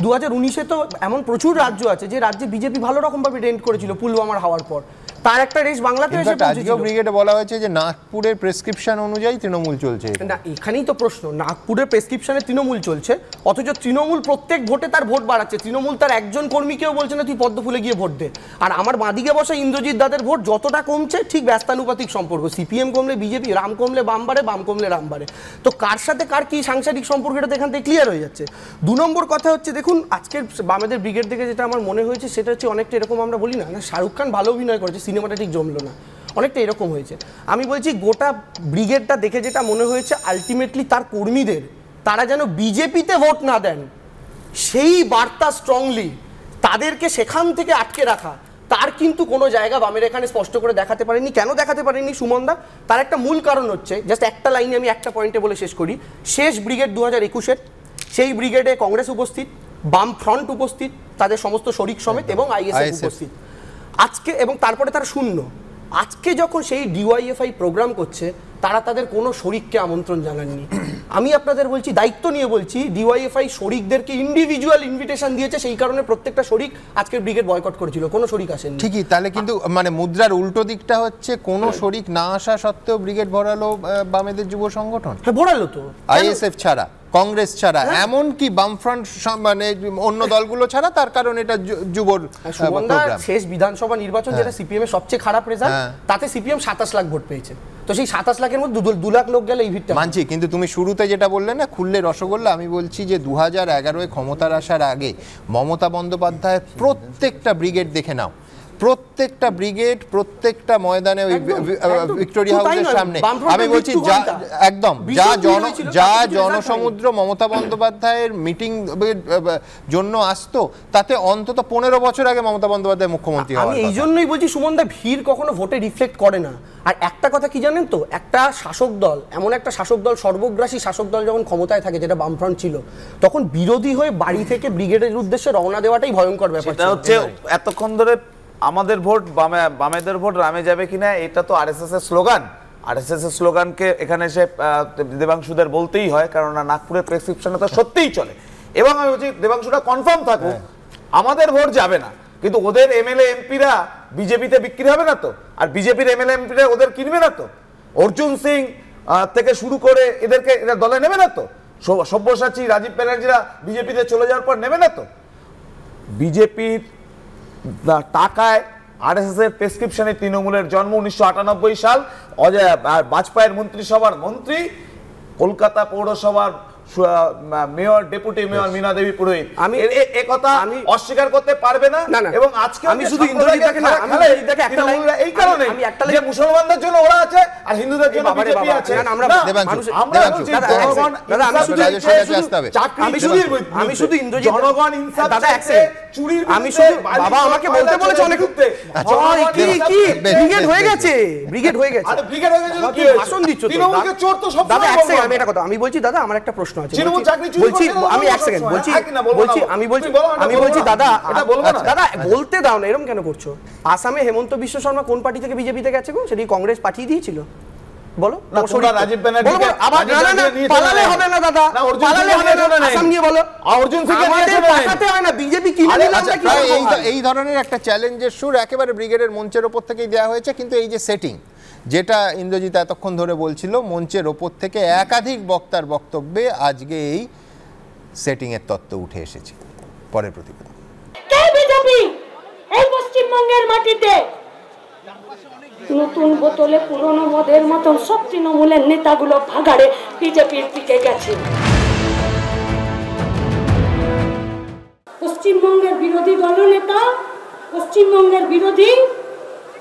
2019-এ তো এমন প্রচুর রাজ্য আছে যে রাজ্যে বিজেপি ভালো রকম ভাবে রেন্ট করেছিল পুলওয়ামার হাওয়ার পর। তার একটা রেস বাংলাতে এসে পৌঁছেছিল। ব্রিগেডে বলা হয়েছে যে নাগপুরের প্রেসক্রিপশন অনুযায়ী তৃণমূল চলছে। না, এখানেই তো প্রশ্ন, নাগপুরের প্রেসক্রিপশনে তৃণমূল চলছে, অথচ তৃণমূল প্রত্যেক ভোটে তার ভোট বাড়াচ্ছে। তৃণমূল তার একজন কর্মীকেও বলছে না তুই পদ্মফুলে গিয়ে ভোট দে। আর আমার বাঁদিকে বসা ইন্দ্রজিৎ দাদের ভোট যতটা কমছে ঠিক ব্যস্তানুপাতিক সম্পর্ক। সিপিএম কমলে বিজেপি, রাম কমলে বাম বাড়ে, বাম কমলে রাম বাড়ে। তো কার সাথে কার কি সাংসারিক সম্পর্ক এটা এখান থেকে ক্লিয়ার হয়ে যাচ্ছে। 2 নম্বর কথা হচ্ছে, দেখুন আজকের বামেদের ব্রিগেড দেখে যেটা আমার মনে হয়েছে সেটা হচ্ছে অনেকটা এরকম, আমরা বলি না শাহরুখ খান ভালো অভিনয় করেছে, সিনেমাটা ঠিক জমলো না, অনেকটা এরকম হয়েছে। আমি বলছি গোটা ব্রিগেডটা দেখে যেটা মনে হয়েছে আলটিমেটলি তার কর্মীদের তারা যেন বিজেপিতে ভোট না দেন সেই বার্তা স্ট্রংলি তাদেরকে সেখান থেকে আটকে রাখা, তার কিন্তু কোনো জায়গা বামের এখানে স্পষ্ট করে দেখাতে পারেনি। কেন দেখাতে পারেনি সুমনদা? তার একটা মূল কারণ হচ্ছে, জাস্ট একটা লাইনে আমি একটা পয়েন্টে বলে শেষ করি, শেষ ব্রিগেড 2021-এর, সেই ব্রিগেডে কংগ্রেস উপস্থিত, বাম ফ্রন্ট উপস্থিত, তাদের সমস্ত শরিক সমেত এবং আইএসএফ উপস্থিত আজকে, এবং তারপরে তারা শূন্য। আজকে যখন সেই ডিওয়াইএফআই প্রোগ্রাম করছে তারা তাদের কোনো শরিককে আমন্ত্রণ জানাননি। আমি আপনাদের বলছি, দায়িত্ব নিয়ে বলছি, ডিওয়াইএফআই শরিকদেরকে ইন্ডিভিজুয়াল ইনভিটেশন দিয়েছে, সেই কারণে প্রত্যেকটা শরিক আজকের ব্রিগেড বয়কট করেছিল, কোনো শরিক আসেনি। ঠিকই, তাহলে কিন্তু মানে মুদ্রার উল্টো দিকটা হচ্ছে কোনো শরিক না আসা সত্ত্বেও ব্রিগেড ভরালো বামেদের যুব সংগঠন। হ্যাঁ ভরালো তো, আইএসএফ ছাড়া, কংগ্রেস ছাড়া, এমনকি বামফ্রন্ট মানে অন্য দলগুলো ছাড়া, তার কারণ এটা যুবর প্রোগ্রাম। শেষ বিধানসভা নির্বাচন যেটা সিপিএম এর সবচেয়ে খারাপ রেজাল্ট, তাতে সিপিএম 27 লাখ ভোট পেয়েছে। তো সেই 27 লাখের মধ্যে 2 লাখ লোক গেলে এই ভিড়টা মানছি, কিন্তু তুমি শুরুতে যেটা বললে না খুললে রসগোল্লা, আমি বলছি যে 2011-এ ক্ষমতার আসার আগে মমতা বন্দ্যোপাধ্যায়ের প্রত্যেকটা ব্রিগেড দেখে নাও, প্রত্যেকটা ব্রিগেড প্রত্যেকটা ময়দানে ওই ভিক্টোরিয়া হাউসের সামনে, আমি বলছি একদম যা জনসমুদ্র মমতা বন্দ্যোপাধ্যায়ের মিটিং জন্য আসতো, তাতে অন্তত 15 বছর আগে মমতা বন্দ্যোপাধ্যায় মুখ্যমন্ত্রী হওয়ার কথা। আমি এই জন্যই বলছি সুমনদা, ভিড় কখনো ভোটে রিফ্লেক্ট করে না। আর একটা কথা কি জানেন তো, একটা শাসক দল, এমন একটা শাসক দল, সর্বগ্রাসী শাসক দল যখন ক্ষমতায় থাকে, যেটা বামফ্রন্ট ছিল, তখন বিরোধী হয়ে বাড়ি থেকে ব্রিগেডের উদ্দেশ্যে রওনা দেওয়াটাই ভয়ঙ্কর ব্যাপার। সেটা হচ্ছে এতক্ষণ ধরে আমাদের ভোট বামেদের ভোট রামে যাবে কিনা, এটা তো আরএসএস এর স্লোগান। আরএসএস এর স্লোগানকে এখানে এসে দেবাংশুদের বলতেই হয়, কারণ নাগপুরের প্রেসক্রিপশনে তো সত্যিই চলে। এবং আমি বলছি দেবাংশুটা কনফার্ম থাকুক, আমাদের ভোট যাবে না, কিন্তু ওদের এমএলএ এমপিরা বিজেপিতে বিক্রি হবে না তো, আর বিজেপির এমএলএ এমপিরা ওদের কিনবে না তো, অর্জুন সিং থেকে শুরু করে এদেরকে এরা দলে নেবে না তো, সব্যসাচী রাজীব ব্যানার্জিরা বিজেপিতে চলে যাওয়ার পর নেবে না তো। বিজেপির টাকায় আরএসএস এর প্রেসক্রিপশনে তৃণমূলের জন্ম 1998 সাল, বাজপেয়ীর মন্ত্রিসভার মন্ত্রী, কলকাতা পৌরসভার মেয়র, ডেপুটি মেয়র মীনা দেবী পুরোহিত। আমি এই কথা অস্বীকার করতে পারবে না। এবং আজকে আমি শুধু ইন্দ্রজিৎকে না, আমি ইন্দ্রজিৎকে একটা লাইন এই কারণে যে মুসলমানদের জন্য ওরা আছে আর হিন্দুদের জন্য বিজেপি আছে। আমি শুধু ইন্দ্রজিৎ, জনগণ ইনসাফ চাইছে, চুরির আমি শুধু বাবা আমাকে বলতে বলেছে অনেক উঠতে কি ব্রিগেড হয়ে গেছে, ব্রিগেড হয়ে গেছে। আরে ব্রিগেড হয়ে গেছে কি ভাষণ দিচ্ছ তো? তৃণমূলকে চোর তো সব দাদা, এক সেকেন্ড আমি একটা কথা আমি বলছি দাদা, আমার একটা প্রশ্ন আছে, বলছি আমি এক সেকেন্ড আমি বলছি দাদা, দাদা বলতে দাও না, এরকম কেন করছো? আসামে হেমন্ত বিশ্ব শর্মা কোন পার্টি থেকে বিজেপিতে গেছে গো? সেটি কংগ্রেস পাঠিয়ে দিয়েছিল, বলো। রাজীব ব্যানার্জি পালালে হবে না দাদা, পালালে হবে না, আসাম নিয়ে বলো। অর্জুন সিং পাঠাতে হয় না, বিজেপি কিনে নিলাম না। এই ধরনের একটা চ্যালেঞ্জের সুর একেবারে ব্রিগেডের মঞ্চের ওপর থেকেই দেওয়া হয়েছে, কিন্তু এই যে সেটিং, যেটা ইন্দ্রজিৎ এতক্ষণ ধরে বলছিল, মঞ্চের ওপর থেকে একাধিক বক্তার বক্তব্যে আজকে এই সেটিং এর তত্ত্ব উঠে এসেছে। পরের প্রতিবেদন। কে বিজেপি এই পশ্চিমবঙ্গের মাটিতে নতুন বোতলে পুরনো মদের মতন সব তৃণমূলের নেতাগুলো ভাগাড়ে বিজেপির দিকে গেছে। পশ্চিমবঙ্গের বিরোধী দলনেতা, পশ্চিমবঙ্গের বিরোধী,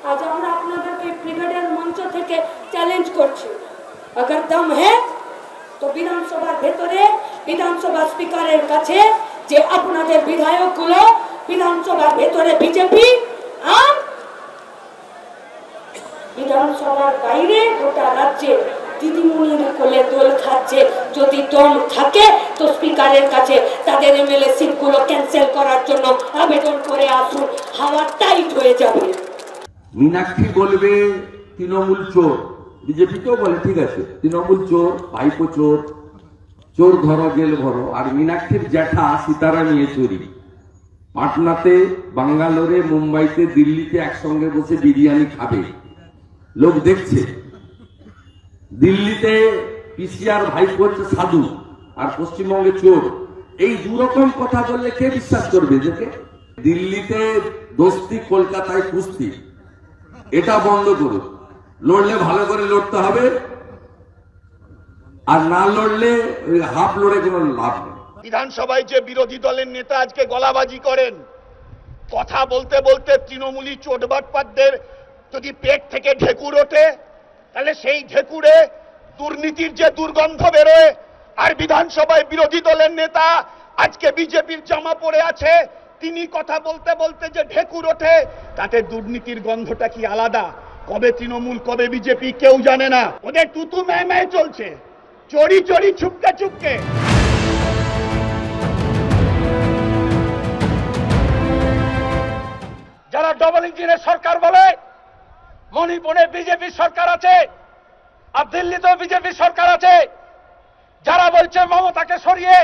আজ আমরা আপনাদেরকে ব্রিগেডের মঞ্চ থেকে চ্যালেঞ্জ করছি, अगर दम है तो বিধানসভার ভেতরে বিধানসভা স্পিকারের কাছে যে আপনাদের বিধায়কগুলো বিধানসভার ভেতরে বিজেপি আর বিধানসভার বাইরে গোটা রাজ্যে দিদিমণির কোলে দোল খাচ্ছে। যদি দম থাকে তো স্পিকারের কাছে তাদের এমএলএ সিটগুলো ক্যান্সেল করার জন্য আবেদন করে আসুন, হাওয়া টাইট হয়ে যাবে। মীনাক্ষী বলবে তৃণমূল চোর, বিজেপিকেও বলে ঠিক আছে তৃণমূল চোর, ভাইপো চোর, চোর ধরো জেল ভরো। আর মীনাক্ষীর জ্যাঠা সীতারা নিয়ে চুরি, পাটনাতে, বাঙ্গালোরে, মুম্বাইতে, দিল্লিতে একসঙ্গে বসে বিরিয়ানি খাবে, লোক দেখছে। দিল্লিতে পিসিআর ভাইপো হচ্ছে সাধু আর পশ্চিমবঙ্গে চোর। এই দুরকম কথা বললে কে বিশ্বাস করবে? এদেরকে দিল্লিতে দোস্তি, কলকাতায় কুস্তি, এটা বন্ধ করুন। লড়লে ভালো করে লড়তে হবে, আর না লড়লে হাফ লড়ে কোনো লাভ নেই। বিধানসভায় যে বিরোধী দলের নেতা আজকে গলাবাজি করেন, কথা বলতে বলতে তৃণমূলী চোটবাটপাতদের যদি পেট থেকে ঢেকুর ওঠে, তাহলে সেই ঢেকুরে দুর্নীতির যে দুর্গন্ধ বেরোয়, আর বিধানসভায় বিরোধী দলের নেতা আজকে বিজেপির জামা পরে আছে, তিনি কথা বলতে বলতে যে ঢেকুর ওঠে, তাতে দুর্নীতির গন্ধটা কি আলাদা? কবে তৃণমূল কবে বিজেপি কেউ জানে না, ওদের তুতু ম্যায় চলছে, চড়ি চড়ি ছুপকে ছুপকে। যারা ডবল ইঞ্জিনের সরকার বলে, মণিপুরে বিজেপি সরকার আছে আর দিল্লিতেও বিজেপি সরকার আছে, যারা বলছে মমতাকে সরিয়ে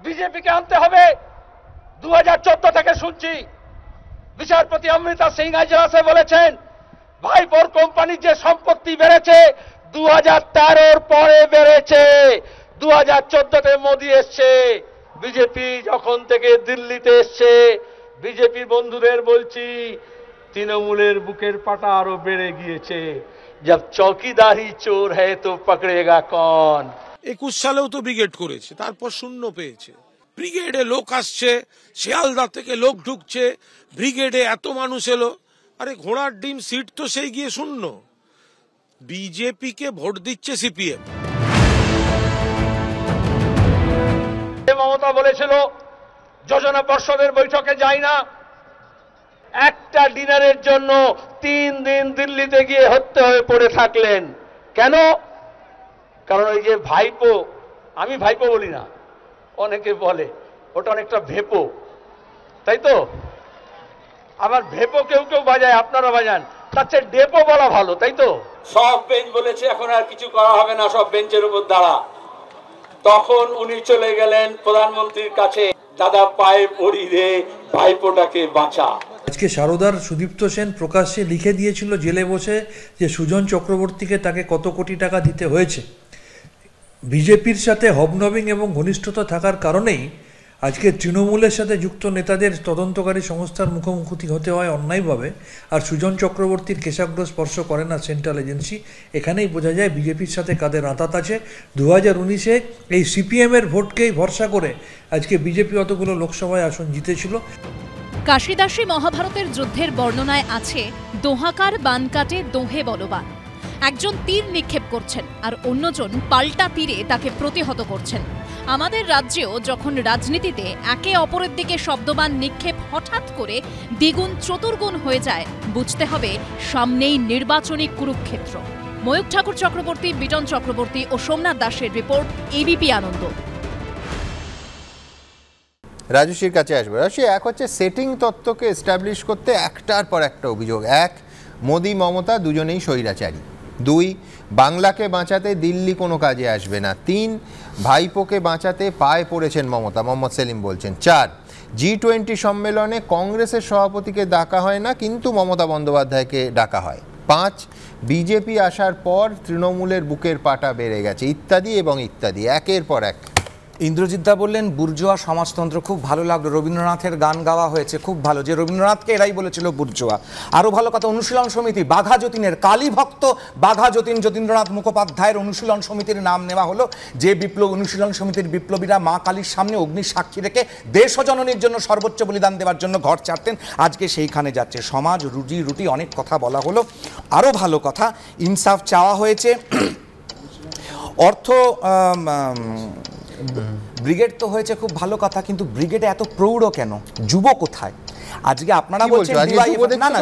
বিজেপিকে আনতে হবে, 2014 থেকে শুনছি বিচারপতি অমৃতা সিং আজলাসে বলেছেন ভাইপোর কোম্পানির যে সম্পত্তি বেড়েছে 2013 পরে বেড়েছে, 2014তে মোদী এসছে। বিজেপি যখন থেকে দিল্লিতে এসছে, বিজেপি বন্ধুদের বলছি তৃণমূলের বুকের পাটা আরো বেড়ে গিয়েছে। জব চৌকিদারি চোর হ্যায় তো পকড়েগা কন। 21 সালেও তো ব্রিগেড করেছে, তারপর শূন্য পেয়েছে। ব্রিগেডে লোক আসছে, শিয়ালদা থেকে লোক ঢুকছে, ব্রিগেডে এত মানুষ এলো। আরে ঘোড়ার ডিম সিট তো সেই গিয়ে শূন্য। বিজেপিকে ভোট দিচ্ছে সিপিএম। মমতা বলেছিল যোজনা পর্ষদের বৈঠকে যাই না, একটা ডিনারের জন্য 3 দিন দিল্লিতে গিয়ে হত্যা হয়ে পড়ে থাকলেন। কেন? কারণ ওই যে ভাইপো, আমি ভাইপো বলি না, অনেকে বলে ওটা অনেকটা ভেপো, তাই তো? আবার ভেপো কেউ কেউ বাজায়, আপনারা বাজান, তার চেয়ে ডেপো বলা ভালো, তাই তো? সব বেঞ্চ বলেছে এখন আর কিছু করা হবে না, সব বেঞ্চের উপর দাঁড়া। তখন উনি চলে গেলেন প্রধানমন্ত্রীর কাছে, দাদা পায়ে পড়ি রে, ভাইপোটাকে বাঁচা। আজকে সারদার সুদীপ্ত সেন প্রকাশ্যে লিখে দিয়েছিল জেলে বসে যে সুজন চক্রবর্তীকে তাকে কত কোটি টাকা দিতে হয়েছে। বিজেপির সাথে হবনবিং এবং ঘনিষ্ঠতা থাকার কারণেই আজকে তৃণমূলের সাথে যুক্ত নেতাদের তদন্তকারী সংস্থার মুখোমুখি হতে হয় অন্যায়ভাবে, আর সুজন চক্রবর্তীর কেশাগ্র স্পর্শ করে না সেন্ট্রাল এজেন্সি। এখানেই বোঝা যায় বিজেপির সাথে কাদের আঁতাত আছে। 2019-এ এই সিপিএমের ভোটকেই ভরসা করে আজকে বিজেপি অতগুলো লোকসভায় আসন জিতেছিল। কাশিদাসী মহাভারতের যুদ্ধের বর্ণনায় আছে দোহাকার বান কাটে দোহে বলবান। একজন তীর নিক্ষেপ করছেন আর অন্যজন পাল্টা তীরে তাকে প্রতিহত করছেন। আমাদের রাজ্যেও যখন রাজনীতিতে একে অপরের দিকে শব্দবান নিক্ষেপ হঠাৎ করে দ্বিগুণ চতুর্গুণ হয়ে যায়, বুঝতে হবে সামনেই নির্বাচনী কুরুক্ষেত্র। ময়ূক ঠাকুর চক্রবর্তী, বিটন চক্রবর্তী ও সোমনাথ দাসের রিপোর্ট, এবিপি আনন্দ। রাজস্বীর কাছে আসবে। রাজস্বী, এক হচ্ছে সেটিং তত্ত্বকে এস্টাবলিশ করতে একটার পর একটা অভিযোগ। 1, মোদি মমতা দুজনেই স্বৈরাচারী। 2, বাংলাকে বাঁচাতে দিল্লি কোনো কাজে আসবে না। 3, ভাইপোকে বাঁচাতে পায়ে পড়েছেন মমতা, মোহাম্মদ সেলিম বলছেন। 4, G20 সম্মেলনে কংগ্রেসের সভাপতিকে ডাকা হয় না, কিন্তু মমতা বন্দ্যোপাধ্যায়কে ডাকা হয়। 5, বিজেপি আসার পর তৃণমূলের বুকের পাটা বেড়ে গেছে, ইত্যাদি এবং ইত্যাদি, একের পর এক। ইন্দ্রজিৎ দা বললেন বুর্জোয়া সমাজতন্ত্র, খুব ভালো লাগলো। রবীন্দ্রনাথের গান গাওয়া হয়েছে, খুব ভালো, যে রবীন্দ্রনাথকে এরাই বলেছিল বুর্জোয়া। আরও ভালো কথা, অনুশীলন সমিতি বাঘা যতীনের, কালী ভক্ত বাঘা যতীন যতীন্দ্রনাথ মুখোপাধ্যায়ের অনুশীলন সমিতির নাম নেওয়া হলো। যে অনুশীলন সমিতির বিপ্লবীরা মা কালীর সামনে অগ্নির সাক্ষী রেখে দেশ ও জননীর জন্য সর্বোচ্চ বলিদান দেওয়ার জন্য ঘর ছাড়তেন, আজকে সেইখানে যাচ্ছে। সমাজ, রুজি রুটি, অনেক কথা বলা হলো। আরও ভালো কথা, ইনসাফ চাওয়া হয়েছে। অর্থ ব্রিগেড তো হয়েছে খুব ভালো কথা, কিন্তু ব্রিগেডে এত প্রৌঢ় কেন? যুব কোথায়? আজকে আপনারা বলছেন না না,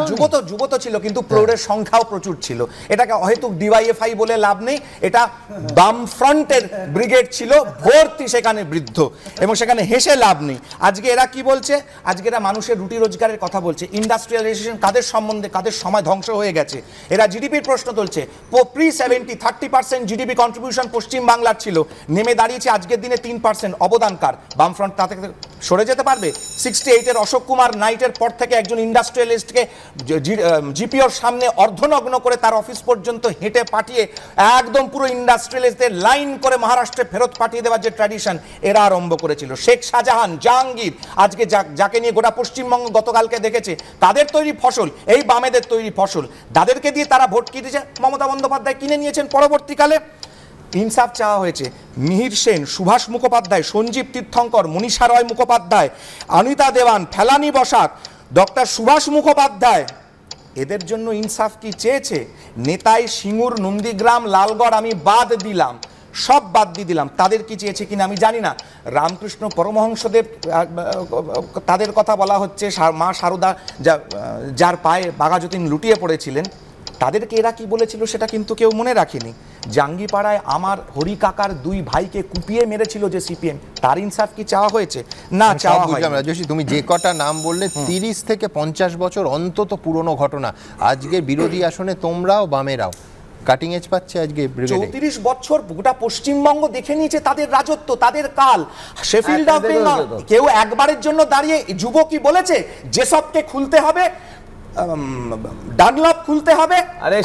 যুব তো ছিল, কিন্তু প্রৌঢ়ের সংখ্যাও প্রচুর ছিল। এটাকে অহেতুক ডিওয়াইএফআই বলে লাভ নেই, এটা বাম ফ্রন্টের ব্রিগেড ছিল, ভর্তি সেখানে বৃদ্ধ, এবং সেখানে হেসে লাভ নেই। আজকে এরা কি বলছে? আজকে এরা মানুষের রুটি রোজগারের কথা বলছে। ইন্ডাস্ট্রিয়ালাইজেশন কাদের সম্বন্ধে, কাদের সময় ধ্বংস হয়ে গেছে। এরা জিডিপির প্রশ্ন তুলছে। প্রি 30% জিডিপি কন্ট্রিবিউশন পশ্চিম বাংলার ছিল, নেমে দাঁড়িয়েছে আজকের দিনে 3%। অবদানকার বামফ্রন্ট তা থেকে সরে যেতে পারবে? 68-এর অশোক কুমার নাইটের পর থেকে একজন ইন্ডাস্ট্রিয়ালিস্টকে জিপিওর সামনে অর্ধনগ্ন করে তার অফিস পর্যন্ত হেঁটে পাঠিয়ে একদম পুরো ইন্ডাস্ট্রিয়ালিস্টদের লাইন করে মহারাষ্ট্রে ফেরত পাঠিয়ে দেওয়ার যে ট্র্যাডিশন এরা আরম্ভ করেছিল। শেখ শাহজাহান, জাহাঙ্গীর, আজকে যাকে নিয়ে গোটা পশ্চিমবঙ্গ গতকালকে দেখেছে, তাদের তৈরি ফসল, এই বামেদের তৈরি ফসল, তাদেরকে দিয়ে তারা ভোট কিনেছে। মমতা বন্দ্যোপাধ্যায় কিনে নিয়েছেন। পরবর্তীকালে ইনসাফ চাওয়া হয়েছে। মিহির সেন, সুভাষ মুখোপাধ্যায়, সঞ্জীব তীর্থঙ্কর, মনীষা রয় মুখোপাধ্যায়, অনিতা দেওয়ান, ফেলানি বসাক, ডক্টর সুভাষ মুখোপাধ্যায়, এদের জন্য ইনসাফ কি চেয়েছে? নেতাই, সিঙ্গুর, নন্দীগ্রাম, লালগড় আমি বাদ দিলাম, সব বাদ দিয়ে দিলাম। তাদের কি চেয়েছে কিনা আমি জানি না। রামকৃষ্ণ পরমহংসদেব, তাদের কথা বলা হচ্ছে, মা সারদা যার পায়ে বাঘাযতীন লুটিয়ে পড়েছিলেন, তাদেরকে এরা কি বলেছিল সেটা কিন্তু কেউ মনে রাখেনি। জাঙ্গিপাড়ায় আমার হরি কাকার 2 ভাইকে কুপিয়ে মেরেছিল যে সিপিএম, তার ইনসাফ কি চাওয়া হয়েছে? না, চাওয়া হয়নি। রাজস্বী, তুমি যে কটা নাম বললে 30 থেকে 50 বছর অন্তত পুরনো ঘটনা, আজকে বিরোধী আসনে তোমরাও বামেরাও কাটিং এজ পাচ্ছে। আজকে 34 বছর গোটা পশ্চিমবঙ্গ দেখে নিয়েছে তাদের রাজত্ব, তাদের কাল। শেফিল্ড অফ বেঙ্গল, কেউ একবারের জন্য দাঁড়িয়ে যুব কি বলেছে? যেসবকে খুলতে হবে, ডানলপ খুলতে হবে।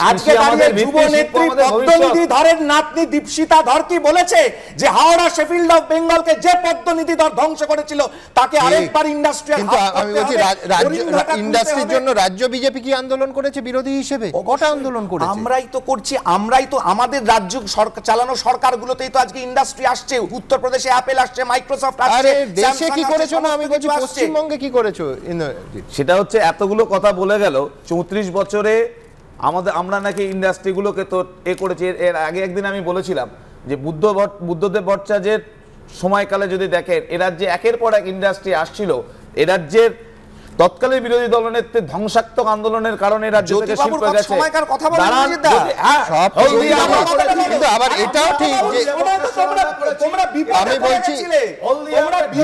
আজকে দাঁড়িয়ে যুব নেত্রী পদ্মনিধি ধরের নাতনি দীপশিতা ধর কি বলেছে? যে হাওড়া শেফিল্ড অফ বেঙ্গলকে যে পদ্মনিধি ধর ধ্বংস করেছিল তাকে আরেকবার ইন্ডাস্ট্রিয়াল। কিন্তু আমি বলছি ইন্ডাস্ট্রির জন্য রাজ্য বিজেপি কি আন্দোলন করেছে বিরোধী হিসেবে? কটা আন্দোলন করেছে? আমরাই তো করছি, আমরাই তো আমাদের রাজ্য সরকার চালানো সরকারগুলোতেই তো আজকে ইন্ডাস্ট্রি আসছে। উত্তরপ্রদেশে অ্যাপেল আসছে, মাইক্রোসফট আসছে। আরে দেশে কি করেছো না, আমি বলছি পশ্চিমবঙ্গে কি করেছো? সেটা হচ্ছে এতগুলো কথা বলে গেল। 34 বছরে আমরা নাকি ইন্ডাস্ট্রিগুলোকে তো করেছি। এর আগে একদিন আমি বলেছিলাম যে বুদ্ধদেব ভট্টাচার্যের সময়কালে যদি দেখেন, এ রাজ্যে একের পর এক ইন্ডাস্ট্রি আসছিল। এ রাজ্যের তৎকালীন বিরোধী দলনেত্রী ধ্বংসাত্মক আন্দোলনের কারণে রাজ্য থেকে শিল্প গেছে। কিন্তু আবার এটাও ঠিক যে আমি বলছি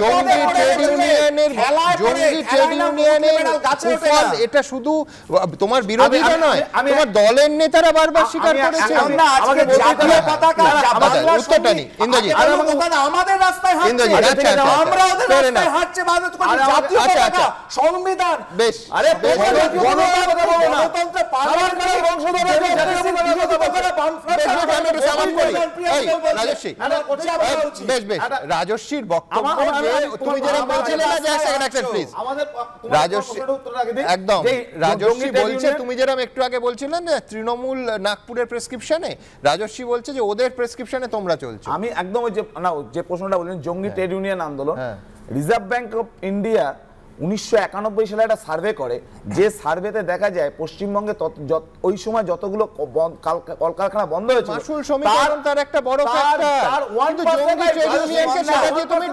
জঙ্গি ট্রেড ইউনিয়নের এটা শুধু তোমার বিরোধীরা নয়, তোমার দলের নেতারা বারবার স্বীকার করেছে। উত্তরটা নেই ইন্দ্রজিৎ, আমাদের রাস্তায় হাঁটছে সংবিধান। বেশ, আরে রাজস্বীর বক্তব্য, তুমি যেটা বলছিলে না, একদম রাজস্বী বলছে, তুমি যেরকম একটু আগে বলছিলেন না তৃণমূল নাগপুরের প্রেসক্রিপশনে, রাজস্বী বলছে যে ওদের প্রেসক্রিপশনে তোমরা চলছো। আমি একদম ওই যে প্রশ্নটা বললেন জঙ্গি ট্রেড ইউনিয়ন আন্দোলন, রিজার্ভ ব্যাংক অফ ইন্ডিয়া 1991 সালে একটা সার্ভে করে, যে সার্ভেতে দেখা যায় পশ্চিমবঙ্গে ওই সময় যতগুলো কলকারখানা বন্ধ হয়েছিল, মাসুল সমীকরণ তার একটা বড় ফ্যাক্টর। কিন্তু জঙ্গি ট্রেড ইউনিয়নকে সেটা দিয়ে তুমি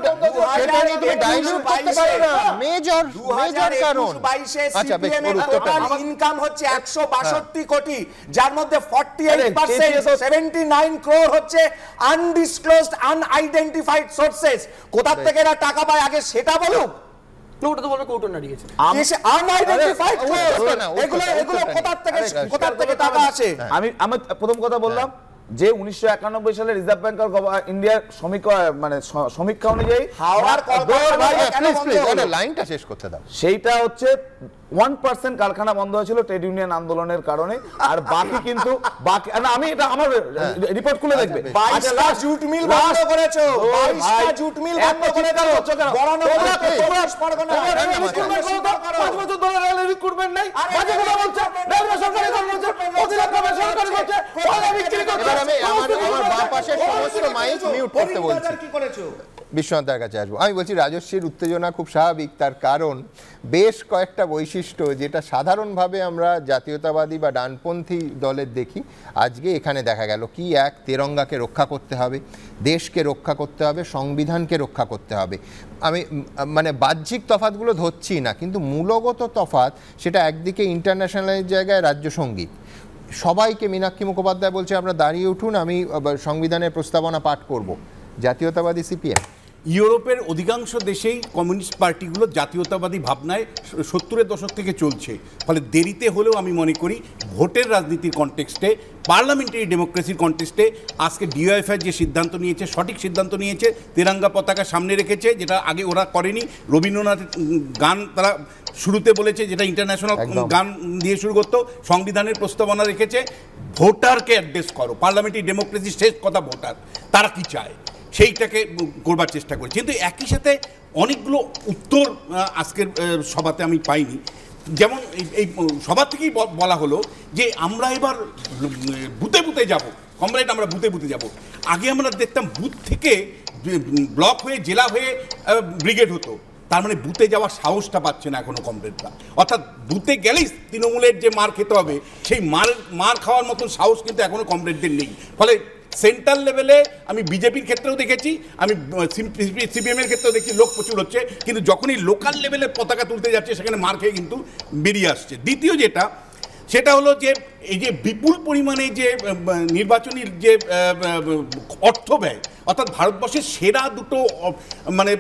ডাইলিউট করতে পারো না। মেজর কারণ 2022 সিপিএম এর টোটাল ইনকাম হচ্ছে 162 কোটি, যার মধ্যে 48% 79 ক্রোর হচ্ছে আনডিসক্লোজড আনআইডেন্টিফাইড সোর্সেস। কোথা থেকে এরা টাকা পায় আগে সেটা বলুক। ওটা তো বলবে কৌটো নাড়িয়েছে। আমি প্রথম কথা বললাম যে 1991 সালে রিজার্ভ ব্যাংক অফ ইন্ডিয়ার সমীক্ষা অনুযায়ী লাইনটা শেষ করতে দাও, সেইটা হচ্ছে 1% কারখানা বন্ধ হয়েছিল ট্রেড ইউনিয়ন আন্দোলনের কারণে। আর বাকি কিন্তু আমি এটা আমার রিপোর্ট খুলে দেখবে, 22টা জুট মিল বন্ধ করেছো, 22টা জুট মিল বন্ধ করে দাও। বিশ্বনাথদার কাছে আসবো। আমি বলছি রাজস্বীর উত্তেজনা খুব স্বাভাবিক, তার কারণ বেশ কয়েকটা বৈশিষ্ট্য যেটা সাধারণভাবে আমরা জাতীয়তাবাদী বা ডানপন্থী দলের দেখি, আজকে এখানে দেখা গেল। কি এক, তেরঙ্গাকে রক্ষা করতে হবে, দেশকে রক্ষা করতে হবে, সংবিধানকে রক্ষা করতে হবে। আমি মানে বাহ্যিক তফাতগুলো ধরছি না, কিন্তু মূলগত তফাত সেটা একদিকে ইন্টারন্যাশনালের জায়গায় রাজ্য সঙ্গীত, সবাইকে মীনাক্ষী মুখোপাধ্যায় বলছে আপনারা দাঁড়িয়ে উঠুন, আমি সংবিধানের প্রস্তাবনা পাঠ করব। জাতীয়তাবাদী সিপিএম, ইউরোপের অধিকাংশ দেশেই কমিউনিস্ট পার্টিগুলো জাতীয়তাবাদী ভাবনায় 70-এর দশক থেকে চলছে। ফলে দেরিতে হলেও আমি মনে করি ভোটের রাজনীতির কনটেক্সটে, পার্লামেন্টারি ডেমোক্রেসির কনটেক্সটে আজকে ডিওএফআই যে সিদ্ধান্ত নিয়েছে, সঠিক সিদ্ধান্ত নিয়েছে। তেরঙ্গা পতাকা সামনে রেখেছে, যেটা আগে ওরা করেনি। রবীন্দ্রনাথের গান তারা শুরুতে বলেছে, যেটা ইন্টারন্যাশনাল গান দিয়ে শুরু করতো। সংবিধানের প্রস্তাবনা রেখেছে। ভোটারকে অ্যাড্রেস করো, পার্লামেন্টারি ডেমোক্রেসির শেষ কথা ভোটার, তারা কি চায় সেইটাকে করবার চেষ্টা করি। কিন্তু একই সাথে অনেকগুলো উত্তর আজকের সভাতে আমি পাইনি। যেমন এই সভা থেকেই বলা হলো যে আমরা এবার বুথে বুথে যাব, কমরেড আমরা বুথে বুথে যাব। আগে আমরা দেখতাম বুথ থেকে ব্লক হয়ে জেলা হয়ে ব্রিগেড হতো, তার মানে বুথে যাওয়ার সাহসটা পাচ্ছে না এখনো কমরেডরা। অর্থাৎ বুথে গেলেই তৃণমূলের যে মার খেতে হবে, সেই মার খাওয়ার মতন সাহস কিন্তু এখনো কমরেডদের নেই। ফলে সেন্ট্রাল লেভেলে আমি বিজেপির ক্ষেত্রেও দেখেছি, আমি সিপিএমের ক্ষেত্রেও দেখছি লোক প্রচুর হচ্ছে, কিন্তু যখনই লোকাল লেভেলে পতাকা তুলতে যাচ্ছে সেখানে মার খেয়ে কিন্তু বেরিয়ে আসছে। দ্বিতীয় যেটা, সেটা হলো যে এই যে বিপুল পরিমাণে যে নির্বাচনী যে অর্থ ব্যয়, অর্থাৎ ভারতবর্ষের সেরা দুটো মানে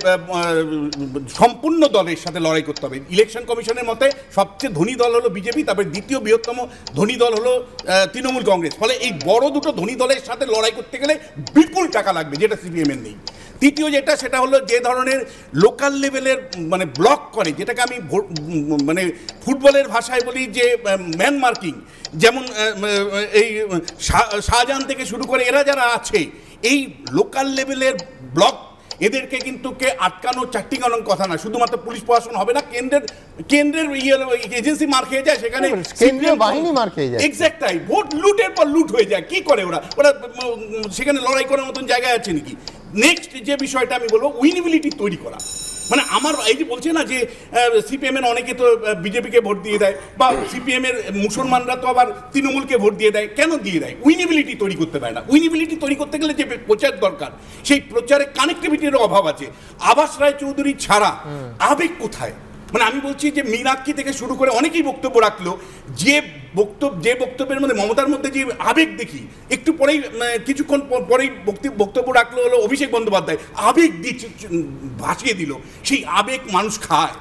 সম্পূর্ণ দলের সাথে লড়াই করতে হবে। ইলেকশন কমিশনের মতে সবচেয়ে ধনী দল হলো বিজেপি, তারপরে দ্বিতীয় বৃহত্তম ধনী দল হলো তৃণমূল কংগ্রেস। ফলে এই বড় দুটো ধনী দলের সাথে লড়াই করতে গেলে বিপুল টাকা লাগবে, যেটা সিপিএমের নেই। তৃতীয় যেটা, সেটা হলো যে ধরনের লোকাল লেভেলের মানে ব্লক করে, যেটাকে আমি মানে ফুটবলের ভাষায় বলি যে ম্যান মার্কিং, যেমন এই শাহজাহান থেকে শুরু করে এরা যারা আছে এই লোকাল লেভেলের ব্লক, এদেরকে কিন্তু কে আটকানো চারটিকানোর কথা না। শুধুমাত্র পুলিশ প্রশাসন হবে না, কেন্দ্রের এজেন্সি মার খেয়ে যায়, সেখানে কেন্দ্রীয় বাহিনী মার খেয়ে যায়। এক্স্যাক্ট তাই, ভোট লুটের পর লুট হয়ে যায়। কি করে ওরা সেখানে লড়াই করার মতন জায়গায় আছে নাকি? নেক্সট যে বিষয়টা আমি বলবো, উইনেবিলিটি তৈরি করা। মানে আমার এই যে বলছে না যে সিপিএমের অনেকে তো বিজেপিকে ভোট দিয়ে দেয়, বা সিপিএমের মুসলমানরা তো আবার তৃণমূলকে ভোট দিয়ে দেয়। কেন দিয়ে দেয়? উইনেবিলিটি তৈরি করতে পারে না। উইনেবিলিটি তৈরি করতে গেলে যে প্রচার দরকার, সেই প্রচারে কানেক্টিভিটির অভাব আছে। আবাস রায় চৌধুরী ছাড়া আবেগ কোথায়? মানে আমি বলছি যে মীনাক্ষী থেকে শুরু করে অনেকেই বক্তব্য রাখলো, যে বক্তব্যের মধ্যে মমতার মধ্যে যে আবেগ দেখি, একটু পরেই কিছুক্ষণ পরেই বক্তব্য রাখলো হলো অভিষেক বন্দ্যোপাধ্যায়, আবেগ দিয়ে ভাসিয়ে দিল। সেই আবেগ মানুষ খায়,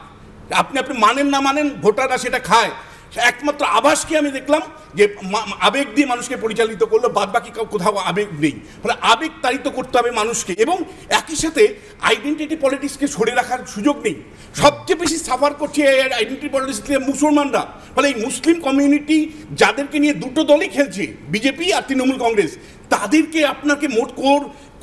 আপনি মানেন না মানেন, ভোটাররা সেটা খায়। একমাত্র আভাসকে আমি দেখলাম যে আবেগ দিয়ে মানুষকে পরিচালিত করলো, বাদ বাকি কোথাও আবেগ নেই। ফলে আবেগ তাড়িত করতে হবে মানুষকে, এবং একই সাথে আইডেন্টিটি পলিটিক্সকে সরে রাখার সুযোগ নেই। সবচেয়ে বেশি সাফার করছে আইডেন্টিটি পলিটিক্স মুসলমানরা। ফলে এই মুসলিম কমিউনিটি যাদেরকে নিয়ে দুটো দলই খেলছে, বিজেপি আর তৃণমূল কংগ্রেস, তাদেরকে আপনাকে মোট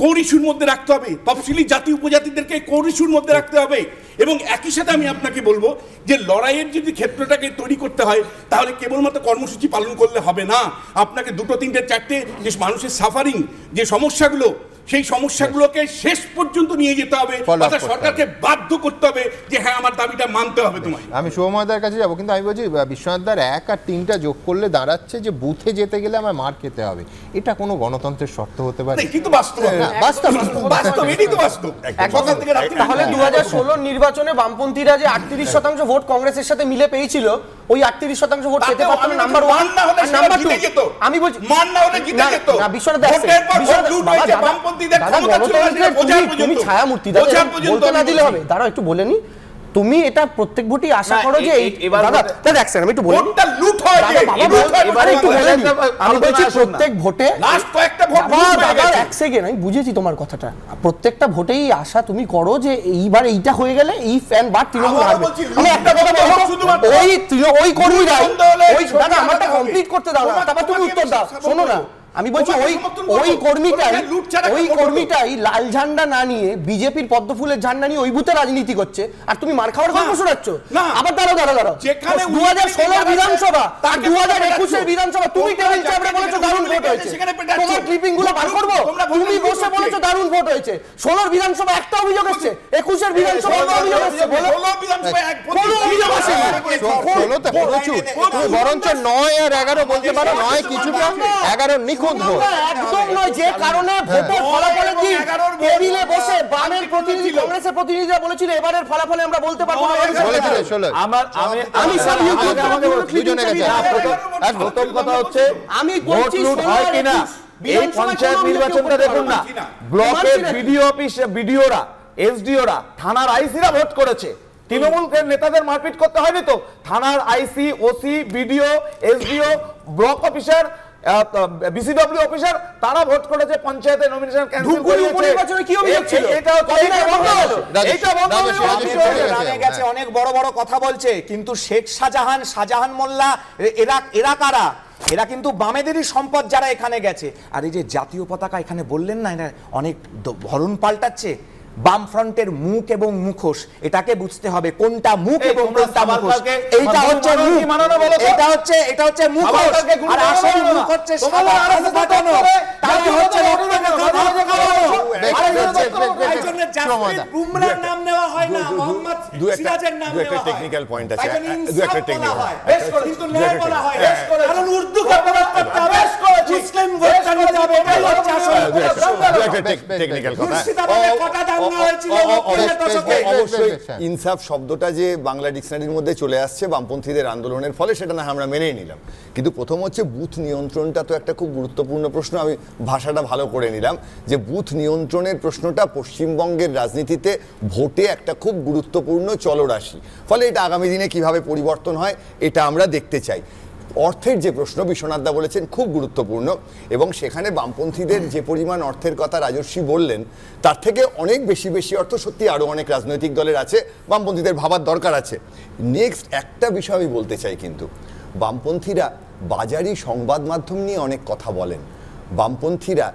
কোর ইস্যুর মধ্যে রাখতে হবে। তফসিলি জাতি উপজাতিদেরকে কোর ইস্যুর মধ্যে রাখতে হবে। এবং একই সাথে আমি আপনাকে বলবো যে লড়াইয়ের যদি ক্ষেত্রটাকে তৈরি করতে হয়, তাহলে কেবলমাত্র কর্মসূচি পালন করলে হবে না। আপনাকে দুটো তিনটে চারটে যে মানুষের সাফারিং যে সমস্যাগুলো, সেই সমস্যাগুলোকে শেষ পর্যন্ত নিয়ে যেতে হবে। অর্থাৎ সরকারকে বাধ্য করতে হবে যে হ্যাঁ, আমার দাবিটা মানতে হবে তোমায়। আমি শুভময়দার কাছে যাবো, কিন্তু আমি বলছি বিশ্বনাথদার 1 আর 3টা যোগ করলে দাঁড়াচ্ছে যে বুথে যেতে গেলে আমার মার খেতে হবে। এটা কোনো গণতন্ত্রের শর্ত হতে পারে? কিন্তু বাস্তব, এটাই তো বাস্তব। তাহলে 2016 নির্বাচনে বামপন্থীরা যে 38% ভোট কংগ্রেসের সাথে মিলে পেয়েছিল, ওই 38% ভোট পেতে পারতো না। নাম্বার 1 আর নাম্বার 2 আমি বলছি মান না হলে জিতে যেত। না বিশ্বনাথ দাস, তুমি ছায়ামূর্তি বলতে না দিলে হবে। দাঁড়াও একটু বলে নি। তুমি এটা প্রত্যেক ভোটই আশা করো যে দাদা দেখছেন, আমি একটু বলি, এবারে একটু বলে নি। আমি বলছি প্রত্যেক ভোটে লাস্ট কয়েকটা ভোট এক সেকেন্ড, আমি বুঝেছি তোমার কথাটা। প্রত্যেকটা ভোটেই আশা তুমি করো যে এইবার এইটা হয়ে গেলে এই ফ্যান বা তৃণমূল হারবে। আমি একটা কথা বলবো, ওই কর্মীরা ওই দাদা আমারটা কমপ্লিট করতে দাও না, তারপর তুমি উত্তর দাও। শোনো না, আমি বলছি ওই কর্মীটাই লাল ঝান্ডা না নিয়ে বিজেপির পদ্ম ফুলের ঝান্ডা নিয়ে ওই বুথে রাজনীতি করছে, আর তুমি মার খাওয়ার গল্প শোনাচ্ছ। আবার দাঁড়াও 2016 বিধানসভা আর 2021 বিধানসভা তুমি টেবিল চাপড়ে বলেছো দারুণ ভোট হয়েছে, তোমার ক্লিপিং গুলো বার করবো? তুমি বসে বলেছো দারুণ ভোট হয়েছে। 16 বিধানসভা একটা অভিযোগ এসছে, 21 বিধানসভা অভিযোগ এসছে, কোনো অভিযোগ আসেনি। বরঞ্চ 9 আর 11 বলতে পারো, 9 কিছুটা, 11 নিখুঁত ভোট। একদম নয়, যে কারণে ভোটের ফলাফলে কি টেবিলে বসে বামের প্রতিনিধি কংগ্রেসের প্রতিনিধিরা বলেছিল এবারের ফলাফলে আমরা বলতে পারবো না। আমি সব দুজনে গেছে। প্রথম কথা হচ্ছে আমি ভোট লুট হয় কিনা এই পঞ্চায়েত নির্বাচনটা দেখুন না, ব্লকের বিডিও অফিস বিডিওরা, এসডিওরা, থানার আইসিরা ভোট করেছে। তৃণমূলের নেতাদের মারপিট করতে হয়নি তো, থানার IC, OC, BDO, SDO, block officer, BCW officer, তারা ভোট করেছে পঞ্চায়েতে নমিনেশন ক্যান্সেল করে দিয়েছে। কি অভিযোগ ছিল? এটা বন্ধ গেছে, অনেক বড় বড় কথা বলছে, কিন্তু শেখ শাহজাহান মোল্লা এরা কারা? এরা কিন্তু বামেদেরই সম্পদ যারা এখানে গেছে। আর এই যে জাতীয় পতাকা এখানে বললেন না, এটা অনেক ধরন পাল্টাচ্ছে। বামফ্রন্টের মুখ এবং মুখোশ, এটাকে বুঝতে হবে কোনটা মুখ এবং কোনটা মুখোশ। এইটা হচ্ছে মুখ, এটা হচ্ছে মুখোশ, আর আসল মুখ হচ্ছে সাদা কালো বাঁধানো। তাহলে হচ্ছে বুমরার নাম নেওয়া হয় না, মোহাম্মদ সিরাজের নাম নেওয়া হয়। টেকনিক্যাল পয়েন্ট আছে, একটা টেকনিক্যাল কিন্তু ন্যায় বলা হয়, কারণ উর্দুকে প্রয়োগ করতে হবে, মুসলিম ভোটটা নিতে হবে, এটাই হচ্ছে আসল টেকনিক্যাল কথা। মুর্শিদাবাদে কটা দাঙ্গা হয়েছিল 90-এর দশকে? অবশ্যই ইনসাফ শব্দটা যে বাংলা ডিকশনারির মধ্যে চলে আসছে বামপন্থীদের আন্দোলনের ফলে, সেটা না আমরা মেনেই নিলাম। কিন্তু প্রথম হচ্ছে বুথ নিয়ন্ত্রণটা তো একটা খুব গুরুত্বপূর্ণ প্রশ্ন। আমি ভাষাটা ভালো করে নিলাম যে বুথ নিয়ন্ত্রণের প্রশ্নটা পশ্চিমবঙ্গের রাজনীতিতে ভোটে একটা খুব গুরুত্বপূর্ণ চলরাশি। ফলে এটা আগামী দিনে কিভাবে পরিবর্তন হয় এটা আমরা দেখতে চাই। অর্থের যে প্রশ্ন বিশ্বনাথ দা বলেছেন খুব গুরুত্বপূর্ণ, এবং সেখানে বামপন্থীদের যে পরিমাণ অর্থের কথা রাজস্বী বললেন তার থেকে অনেক বেশি অর্থ সত্যি আরও অনেক রাজনৈতিক দলের আছে, বামপন্থীদের ভাবার দরকার আছে। নেক্সট একটা বিষয় আমি বলতে চাই, কিন্তু বামপন্থীরা বাজারি সংবাদ মাধ্যম নিয়ে অনেক কথা বলেন। বামপন্থীরা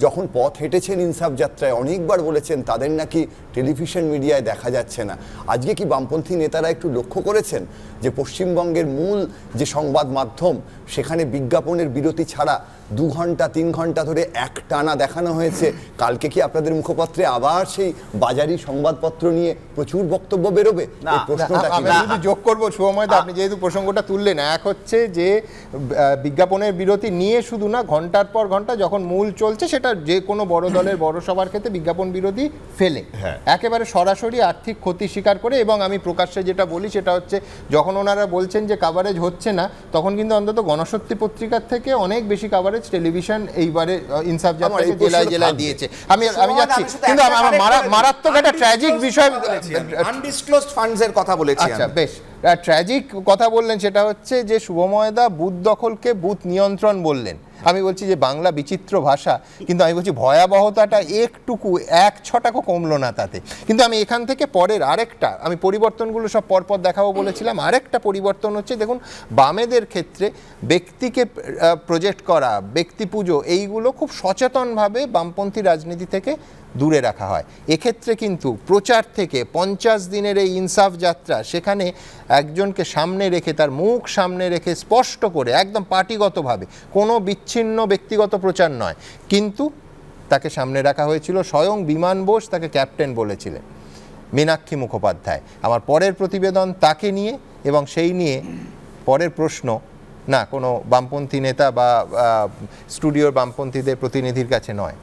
যখন পথ হেঁটেছেন ইনসাফ যাত্রায় অনেকবার বলেছেন তাদের নাকি টেলিভিশন মিডিয়ায় দেখা যাচ্ছে না। আজকে কি বামপন্থী নেতারা একটু লক্ষ্য করেছেন যে পশ্চিমবঙ্গের মূল যে সংবাদ মাধ্যম সেখানে বিজ্ঞাপনের বিরতি ছাড়া 2 ঘন্টা 3 ঘন্টা ধরে একটানা দেখানো হয়েছে? কালকে কি আপনাদের মুখপত্রে আবার সেই বাজারি সংবাদপত্র নিয়ে প্রচুর বক্তব্য বেরোবে? আমি যোগ করবো শুভময়দা, আপনি যেহেতু প্রসঙ্গটা তুললেন, এক হচ্ছে যে বিজ্ঞাপনের বিরতি নিয়ে শুধু না, ঘন্টার পর ঘন্টা যখন মূল চলছে সেটা যে কোনো বড় দলের বড় সভার ক্ষেত্রে বিজ্ঞাপন বিরতি ফেলে একেবারে সরাসরি আর্থিক ক্ষতি স্বীকার করে। এবং আমি প্রকাশ্যে যেটা বলি সেটা হচ্ছে, যখন ওনারা বলছেন যে কাভারেজ হচ্ছে না, তখন কিন্তু অন্তত গণশক্তি পত্রিকার থেকে অনেক বেশি কাভারেজ টেলিভিশন এইবারে ইনসাফ যাত্রাকে জেলায় জেলায় দিয়েছে। আমি যাচ্ছি, কিন্তু আমার মারাত্মক একটা ট্র্যাজিক বিষয়, আনডিসক্লোজড ফান্ডসের কথা বলেছি। আচ্ছা বেশ, ট্র্যাজিক কথা বললেন, সেটা হচ্ছে যে শুভময়দা বুথ দখলকে বুথ নিয়ন্ত্রণ বললেন। আমি বলছি যে বাংলা বিচিত্র ভাষা, কিন্তু আমি বলছি ভয়াবহতাটা একটুকু 1-6 কমলো না তাতে। কিন্তু আমি এখান থেকে পরের আরেকটা, আমি পরিবর্তনগুলো সব পরপর দেখাবো বলেছিলাম, আরেকটা পরিবর্তন হচ্ছে দেখুন, বামেদের ক্ষেত্রে ব্যক্তিকে প্রজেক্ট করা, ব্যক্তি পুজো, এইগুলো খুব সচেতনভাবে বামপন্থী রাজনীতি থেকে দূরে রাখা হয়। এক্ষেত্রে কিন্তু প্রচার থেকে 50 দিনের এই ইনসাফ যাত্রা, সেখানে একজনকে সামনে রেখে, তার মুখ সামনে রেখে স্পষ্ট করে একদম পার্টিগতভাবে, কোনো বিচ্ছিন্ন ব্যক্তিগত প্রচার নয়, কিন্তু তাকে সামনে রাখা হয়েছিল। স্বয়ং বিমান বোস তাকে ক্যাপ্টেন বলেছিলেন, মীনাক্ষী মুখোপাধ্যায়। আমার পরের প্রতিবেদন তাকে নিয়ে, এবং সেই নিয়ে পরের প্রশ্ন না কোনো বামপন্থী নেতা বা স্টুডিওর বামপন্থীদের প্রতিনিধির কাছে নয়,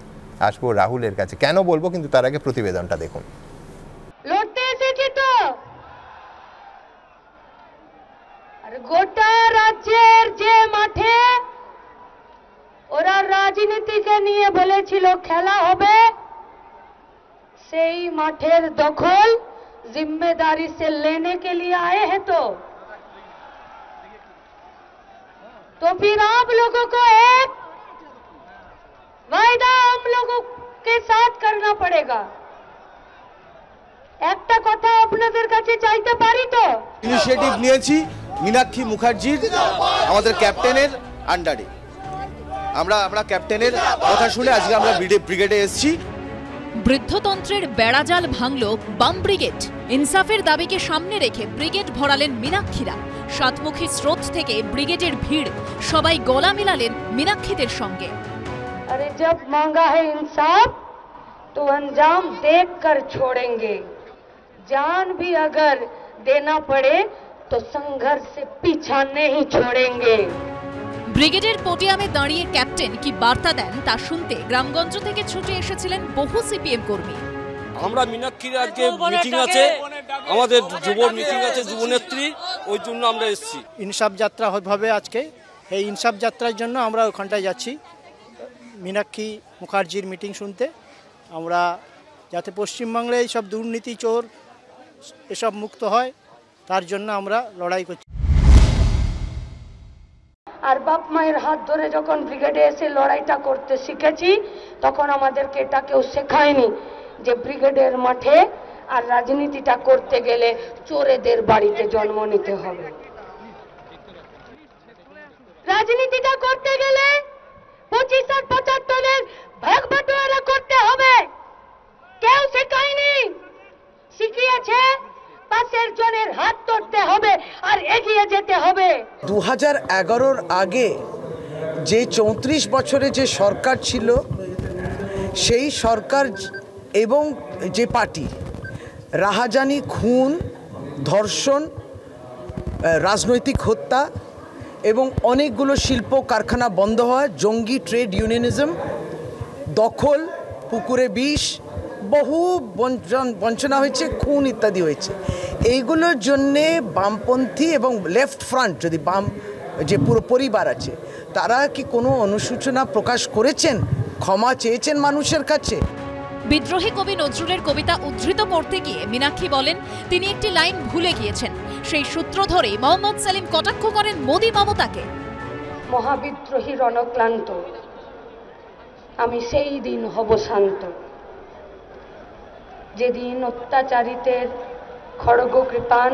আসবো রাহুলের কাছে। কেন বলবো, কিন্তু তার আগে প্রতিবেদনটা দেখুন। লড়তে এসেছি তো, আর গোটা রাজ্যের যে মাঠে ওরা রাজনীতিকে নিয়ে বলেছিল খেলা হবে, সেই মাঠের দখল जिम्मेदारी से लेने के लिए आए हैं। तो फिर आप लोगों को एक वायदा हम लोगों के साथ करना पड़ेगा। একটা কথা আপনাদের কাছে চাইতে পারি তো? ইনিশিয়েটিভ নিয়েছি মীনাক্ষী মুখার্জির, আমাদের ক্যাপ্টেনের আন্ডারে। আমরা ক্যাপ্টেনের কথা শুনে আজকে আমরা ব্রিগেডে এসেছি। বৃদ্ধতন্ত্রের বেড়াজাল ভাঙল বাম ব্রিগেড। ইনসাফের দাবিকে সামনে রেখে ব্রিগেড ভরালেন মীনাক্ষীরা। সাতমুখী স্রোত থেকে ব্রিগেডের ভিড়, সবাই গলা মিলালেন মীনাক্ষীদের সঙ্গে। अरे जब मांगा है इंसाफ तो अंजाम देख कर छोड़ेंगे, जान भी अगर देना पड़े तो संघर्ष से पीछा नहीं छोड़ेंगे। ব্রিগেডের পোডিয়ামে দাঁড়িয়ে ক্যাপ্টেন কি বার্তা দেন তা শুনতে গ্রামগঞ্জ থেকে ছুটে এসেছিলেন বহু সিপিএম কর্মী। আমরা মীনাক্ষীর আজকে মিটিং আছে, আমাদের যুব মিটিং আছে, যুবনেত্রী, ওই জন্য আমরা এসেছি। ইনসাফ যাত্রা হবে আজকে, এই ইনসাফ যাত্রার জন্য আমরা ওখানটায় যাচ্ছি মীনাক্ষী মুখার্জির মিটিং শুনতে। আমরা যাতে পশ্চিমবাংলায় এইসব দুর্নীতি, চোর এসব মুক্ত হয়, তার জন্য আমরা লড়াই করছি। আর বাপ মায়ের হাত ধরে যখন ব্রিগেডে এসে লড়াইটা করতে শিখেছি, তখন আমাদেরকে এটা কেউ শেখায়নি যে ব্রিগেডের মাঠে আর রাজনীতিটা করতে গেলে চোরেদের বাড়িতে জন্ম নিতে হবে। রাজনীতিটা করতে গেলে 25 আর 75-এর ভাগ বাটোয়ারা করতে হবে। কেউ শেখায়নি, শিখিয়েছে পাশের জনের হাত ধরতে হবে আর এগিয়ে যেতে হবে। 2011-র আগে যে 34 বছরে যে সরকার ছিল, সেই সরকার এবং যে পার্টি রাহাজানি, খুন, ধর্ষণ, রাজনৈতিক হত্যা এবং অনেকগুলো শিল্প কারখানা বন্ধ হওয়া, জঙ্গি ট্রেড ইউনিয়নিজম, দখল, পুকুরে বিষ, বহু বঞ্চনা হয়েছে, খুন ইত্যাদি হয়েছে। এইগুলোর জন্যে বামপন্থী এবং লেফট ফ্রন্ট, যদি বাম যে পুরো পরিবার আছে, তারা কি কোনো অনুশোচনা প্রকাশ করেছেন, ক্ষমা চেয়েছেন মানুষের কাছে? বিদ্রোহী কবি নজরুলের কবিতা উদ্ধৃত করতে গিয়ে মীনাক্ষী বলেন তিনি একটি লাইন ভুলে গিয়েছেন। সেই সূত্র ধরেই মোহাম্মদ সেলিম কটাক্ষ করেন মোদি মমতাকে। মহাবিদ্রোহী রণক্লান্ত, আমি সেই দিন হব শান্ত, যেদিন অত্যাচারিতের খড়গ কৃপান।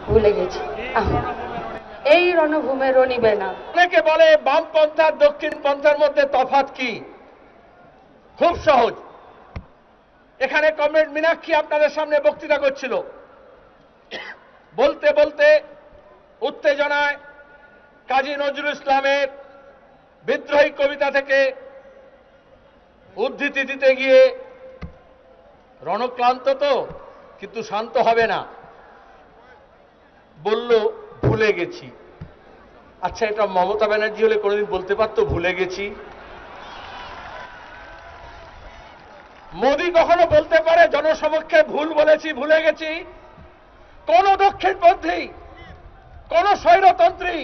ভুলে গেছি, এই রণভূমে রণিবে না। অনেকে বলে বামপন্থা দক্ষিণ পন্থার মধ্যে তফাৎ কি? খুব সহজ। এখানে কমরেড মীনাক্ষী আপনাদের সামনে বক্তৃতা করছিল, বলতে বলতে উত্তেজনায় কাজী নজরুল ইসলামের বিদ্রোহী কবিতা থেকে উদ্ধৃতি দিতে গিয়ে রণক্লান্ত তো, কিন্তু শান্ত হবে না, বলল ভুলে গেছি। আচ্ছা, এটা মমতা ব্যানার্জি হলে কোনোদিন বলতে পারতো ভুলে গেছি? মোদি কখনো বলতে পারে জনসমক্ষে ভুল বলেছি, ভুলে গেছি? কোন দক্ষিণপন্থী, কোন স্বৈরতন্ত্রী,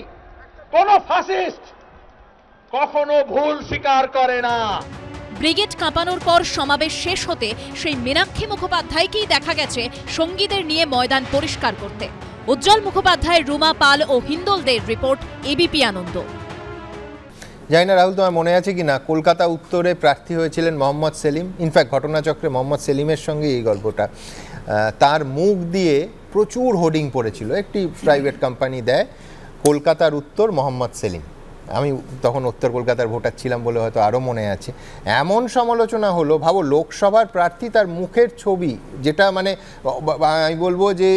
কোন ফাসিস্ট কখনো ভুল স্বীকার করে না। ব্রিগেড কাঁপানোর পর সমাবেশ শেষ হতে সেই মীনাক্ষী মুখোপাধ্যায়কেই দেখা গেছে সঙ্গীদের নিয়ে ময়দান পরিষ্কার করতে। উজ্জ্বল মুখোপাধ্যায়, রুমা পাল ও হিন্দোলদের রিপোর্ট, এবিপি আনন্দ। জানি না রাহুল, তোমার মনে আছে কি না, কলকাতা উত্তরে প্রার্থী হয়েছিলেন মোহাম্মদ সেলিম। ইনফ্যাক্ট ঘটনাচক্রে মোহাম্মদ সেলিমের সঙ্গে এই গল্পটা। তার মুখ দিয়ে প্রচুর হোর্ডিং পড়েছিল, একটি প্রাইভেট কোম্পানি দেয় কলকাতার উত্তর মোহাম্মদ সেলিম। আমি তখন উত্তর কলকাতার ভোটার ছিলাম বলে হয়তো আরও মনে আছে। এমন সমালোচনা হলো, ভাবো লোকসভার প্রার্থী, তার মুখের ছবি, যেটা মানে আমি বলবো যে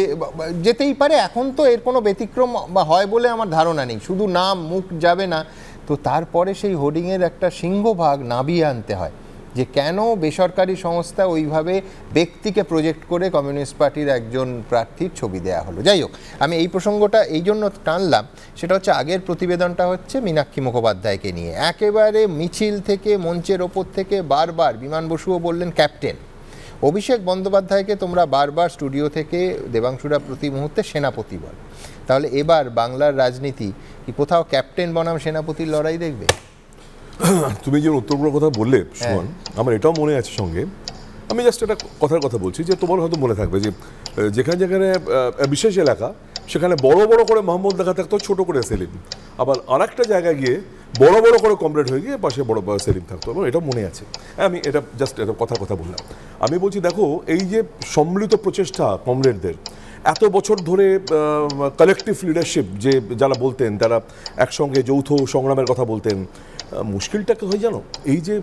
যেতেই পারে, এখন তো এর কোনো ব্যতিক্রম বা হয় বলে আমার ধারণা নেই, শুধু নাম, মুখ যাবে না তো। তারপরে সেই হোর্ডিংয়ের একটা সিংহভাগ নাবিয়ে আনতে হয় যে কেন বেসরকারি সংস্থা ওইভাবে ব্যক্তিকে প্রজেক্ট করে কমিউনিস্ট পার্টির একজন প্রার্থীর ছবি দেয়া হলো। যাই হোক, আমি এই প্রসঙ্গটা এই জন্য টানলাম, সেটা হচ্ছে আগের প্রতিবেদনটা হচ্ছে মীনাক্ষী মুখোপাধ্যায়কে নিয়ে। একেবারে মিছিল থেকে, মঞ্চের ওপর থেকে বারবার বিমান বসুও বললেন ক্যাপ্টেন। অভিষেক বন্দ্যোপাধ্যায়কে তোমরা বারবার স্টুডিও থেকে দেবাংশুরা প্রতি মুহূর্তে সেনাপতি বল। তাহলে এবার বাংলার রাজনীতি কি কোথাও ক্যাপ্টেন বনাম সেনাপতির লড়াই দেখবে? তুমি যে উত্তরগুলোর কথা বললে সুমন, আমার এটাও মনে আছে সঙ্গে। আমি জাস্ট একটা কথার কথা বলছি যে তোমার হয়তো মনে থাকবে যে যেখানে যেখানে বিশেষ এলাকা, সেখানে বড় বড় করে মোহাম্মদ লেখা থাকতো, ছোট করে সেলিম। আবার আর একটা জায়গায় গিয়ে বড় বড় করে কমরেড হয়ে গিয়ে পাশে বড় বড় সেলিম থাকতো, এবং এটা মনে আছে। আমি এটা জাস্ট এটা কথা বললাম। আমি বলছি দেখো, এই যে সম্মিলিত প্রচেষ্টা কমরেডদের, এত বছর ধরে কালেকটিভ লিডারশিপ যে যারা বলতেন, তারা একসঙ্গে যৌথ সংগ্রামের কথা বলতেন, মুশকিলটা কি হয় জানো, এই যে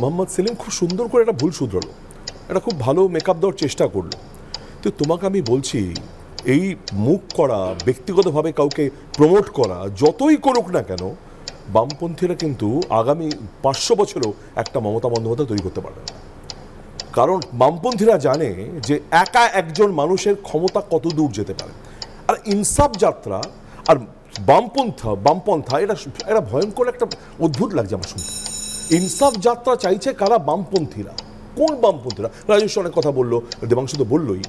মোহাম্মদ সেলিম খুব সুন্দর করে একটা ভুল শুধরালো, একটা খুব ভালো মেকআপ দেওয়ার চেষ্টা করলো। তো তোমাকে আমি বলছি, এই মুখ করা, ব্যক্তিগতভাবে কাউকে প্রমোট করা, যতই করুক না কেন, বামপন্থীরা কিন্তু আগামী 500 বছরেও একটা মমতা বন্দ্যোপাধ্যায় তৈরি করতে পারবে না। কারণ বামপন্থীরা জানে যে একা একজন মানুষের ক্ষমতা কত দূর যেতে পারে। আর ইনসাফ যাত্রা আর বামপন্থা এটা ভয়ঙ্কর একটা অদ্ভুত লাগছে আমার শুনতে। ইনসাফ যাত্রা চাইছে কারা? বামপন্থীরা। কোন বামপন্থীরা? রাজেশ অনেক কথা বললো, দেবাংশু তো বললোই।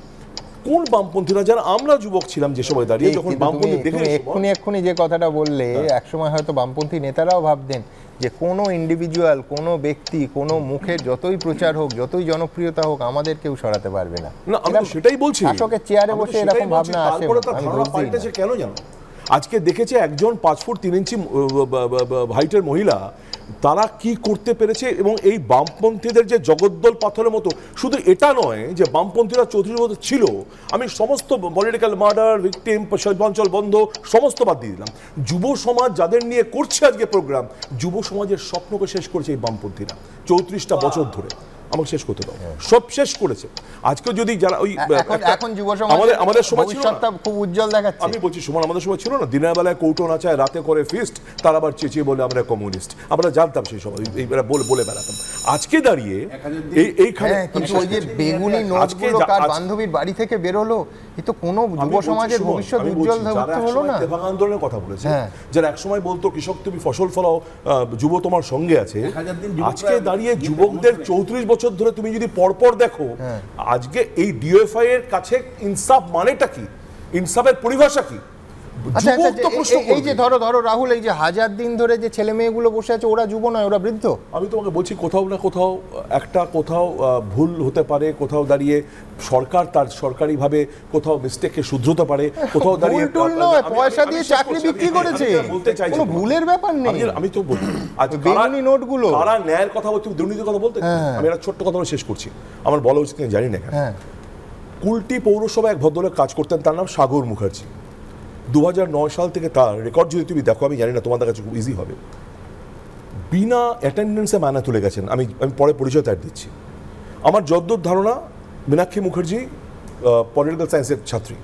কোন বামপন্থীরা? যারা আমরা যুবক ছিলাম যে সময় দাঁড়িয়ে, যখন বামপন্থী দেখে এক্ষুনি যে কথাটা বললে, একসময় হয়তো বামপন্থী নেতারাও ভাবতেন যে কোনো ইন্ডিভিজুয়াল, কোনো ব্যক্তি, কোনো মুখের যতই প্রচার হোক, যতই জনপ্রিয়তা হোক, আমাদের কেউ সরাতে পারবে না। না, আমি সেটাই বলছি, শাসকের চেয়ারে বসে এরকম ভাবনা আসে। কেন জানো, আজকে দেখেছে একজন 5 ফুট 3 ইঞ্চি হাইটের মহিলা তারা কি করতে পেরেছে, এবং এই বামপন্থীদের যে জগদ্দল পাথরের মতো, শুধু এটা নয় যে বামপন্থীরা 34 বছর ছিল, আমি সমস্ত পলিটিক্যাল মার্ডার, ভিকটিম, শিল্পাঞ্চল বন্ধ সমস্ত বাদ দিয়ে দিলাম। যুব সমাজ যাদের নিয়ে করছে আজকে প্রোগ্রাম, যুব সমাজের স্বপ্নকে শেষ করেছে এই বামপন্থীরা 34টা বছর ধরে। আমাকে শেষ করতে দাও, সব শেষ করেছে। আজকে যদি যারা ওই এখন যুব সমাজ আমাদের সময় ছিল খুব উজ্জ্বল দেখাচ্ছে। আমি বলছি সুমন, আমাদের সময় ছিল না, দিনের বেলায় কৌটো নাচায়, রাতে করে ফিস্ট, তার আবার চেঁচিয়ে বলে আমরা কমিউনিস্ট, আমরা জানতাম সেই সময়, বলে বেড়াতাম। আজকে দাঁড়িয়ে এইখানে ওই যে বেগুনি নোটগুলো কার বান্ধবীর বাড়ি থেকে বেরোলো, এ তো কোনো যুব সমাজের ভবিষ্যৎ উজ্জ্বল হলো না। দেবাং আন্দোলনের কথা বলেছে, যারা একসময় বলতো কৃষক তুমি ফসল ফলাও, যুব তোমার সঙ্গে আছে, আজকে দাঁড়িয়ে যুবকদের 34 বছর ধরে তুমি যদি পরপর দেখো, আজকে এই ডিওএফআই এর কাছে ইনসাফ মানেটা কি, ইনসাফের পরিভাষা কি? এই যে ধরো রাহুল, এই যে 1000 দিন ধরে যে ছেলে মেয়েগুলো বসে আছে, ওরা যুব নয়, ওরা বৃদ্ধ। আমি তোমাকে বলছি, কোথাও না কোথাও কোথাও ভুল হতে পারে, কোথাও দাঁড়িয়ে সরকার তার সরকারিভাবে কোথাও মিস্টেককে শুধরোতে পারে, কোথাও দাঁড়িয়ে পয়সা দিয়ে চাকরি বিক্রি করেছে, বলতে চাই কোনো ভুলের ব্যাপার নেই। আমি তো বলি, আজ বেগুনি নোটগুলো কারা ন্যায়ের কথা বলতে, দুর্নীতির কথা বলতে, আমি একটা ছোট্ট কথা বলে শেষ করছি, আমার বলা উচিত জানি না। কুলটি পৌরসভায় এক ভদ্রলোক কাজ করতেন, তার নাম সাগর মুখার্জি। 2009 সাল থেকে তার রেকর্ড যদি তুমি দেখো, আমি জানি না, তোমাদের কাছে খুব ইজি হবে, বিনা অ্যাটেন্ডেন্সে মায়না তুলে গেছেন। আমি পরে পরিচয় তার দিচ্ছি। আমার যদ্দূর ধারণা মীনাক্ষী মুখার্জি পলিটিক্যাল সায়েন্সের ছাত্রী,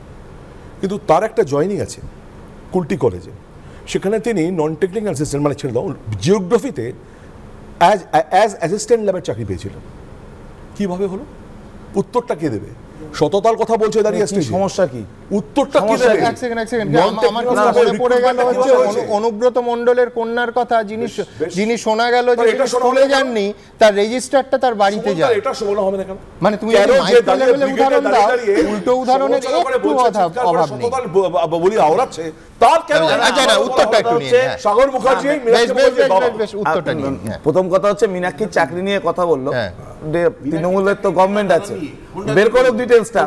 কিন্তু তার একটা জয়েনিং আছে কুলটি কলেজে, সেখানে তিনি নন টেকনিক্যাল অ্যাসিস্ট্যান্ট, মানে ছেড়ে দাও, জিওগ্রাফিতে অ্যাজ অ্যাসিস্ট্যান্ট ল্যাবের চাকরি পেয়েছিলেন। কিভাবে হলো? উত্তরটা কে দেবে? সততার কথা বলছে দাঁড়িয়ে, সমস্যা কি? উত্তরটা কি দেবে? এক সেকেন্ড আমার কথা বলে পড়ে গেল হচ্ছে অনুব্রত মণ্ডলের কন্যার কথা, যিনি শোনা গেল যে এটা স্কুলে যাননি, তার রেজিস্টারটা তার বাড়িতে যায়। এটা শোনা হবে না কেন? মানে তুমি যদি মাইক্রো লেভেলে উদাহরণ দাও, উল্টো উদাহরণের একটু অভাব নেই। বলি আওড়াচ্ছে তার কেন? আচ্ছা না, উত্তরটা একটু নিয়ে সাগর মুখার্জি উত্তরটা নিয়ে। প্রথম কথা হচ্ছে মীনাক্ষীর চাকরি নিয়ে কথা বললো, তৃণমূলের তো গভর্নমেন্ট আছে, বের করো ডিটেইলসটা।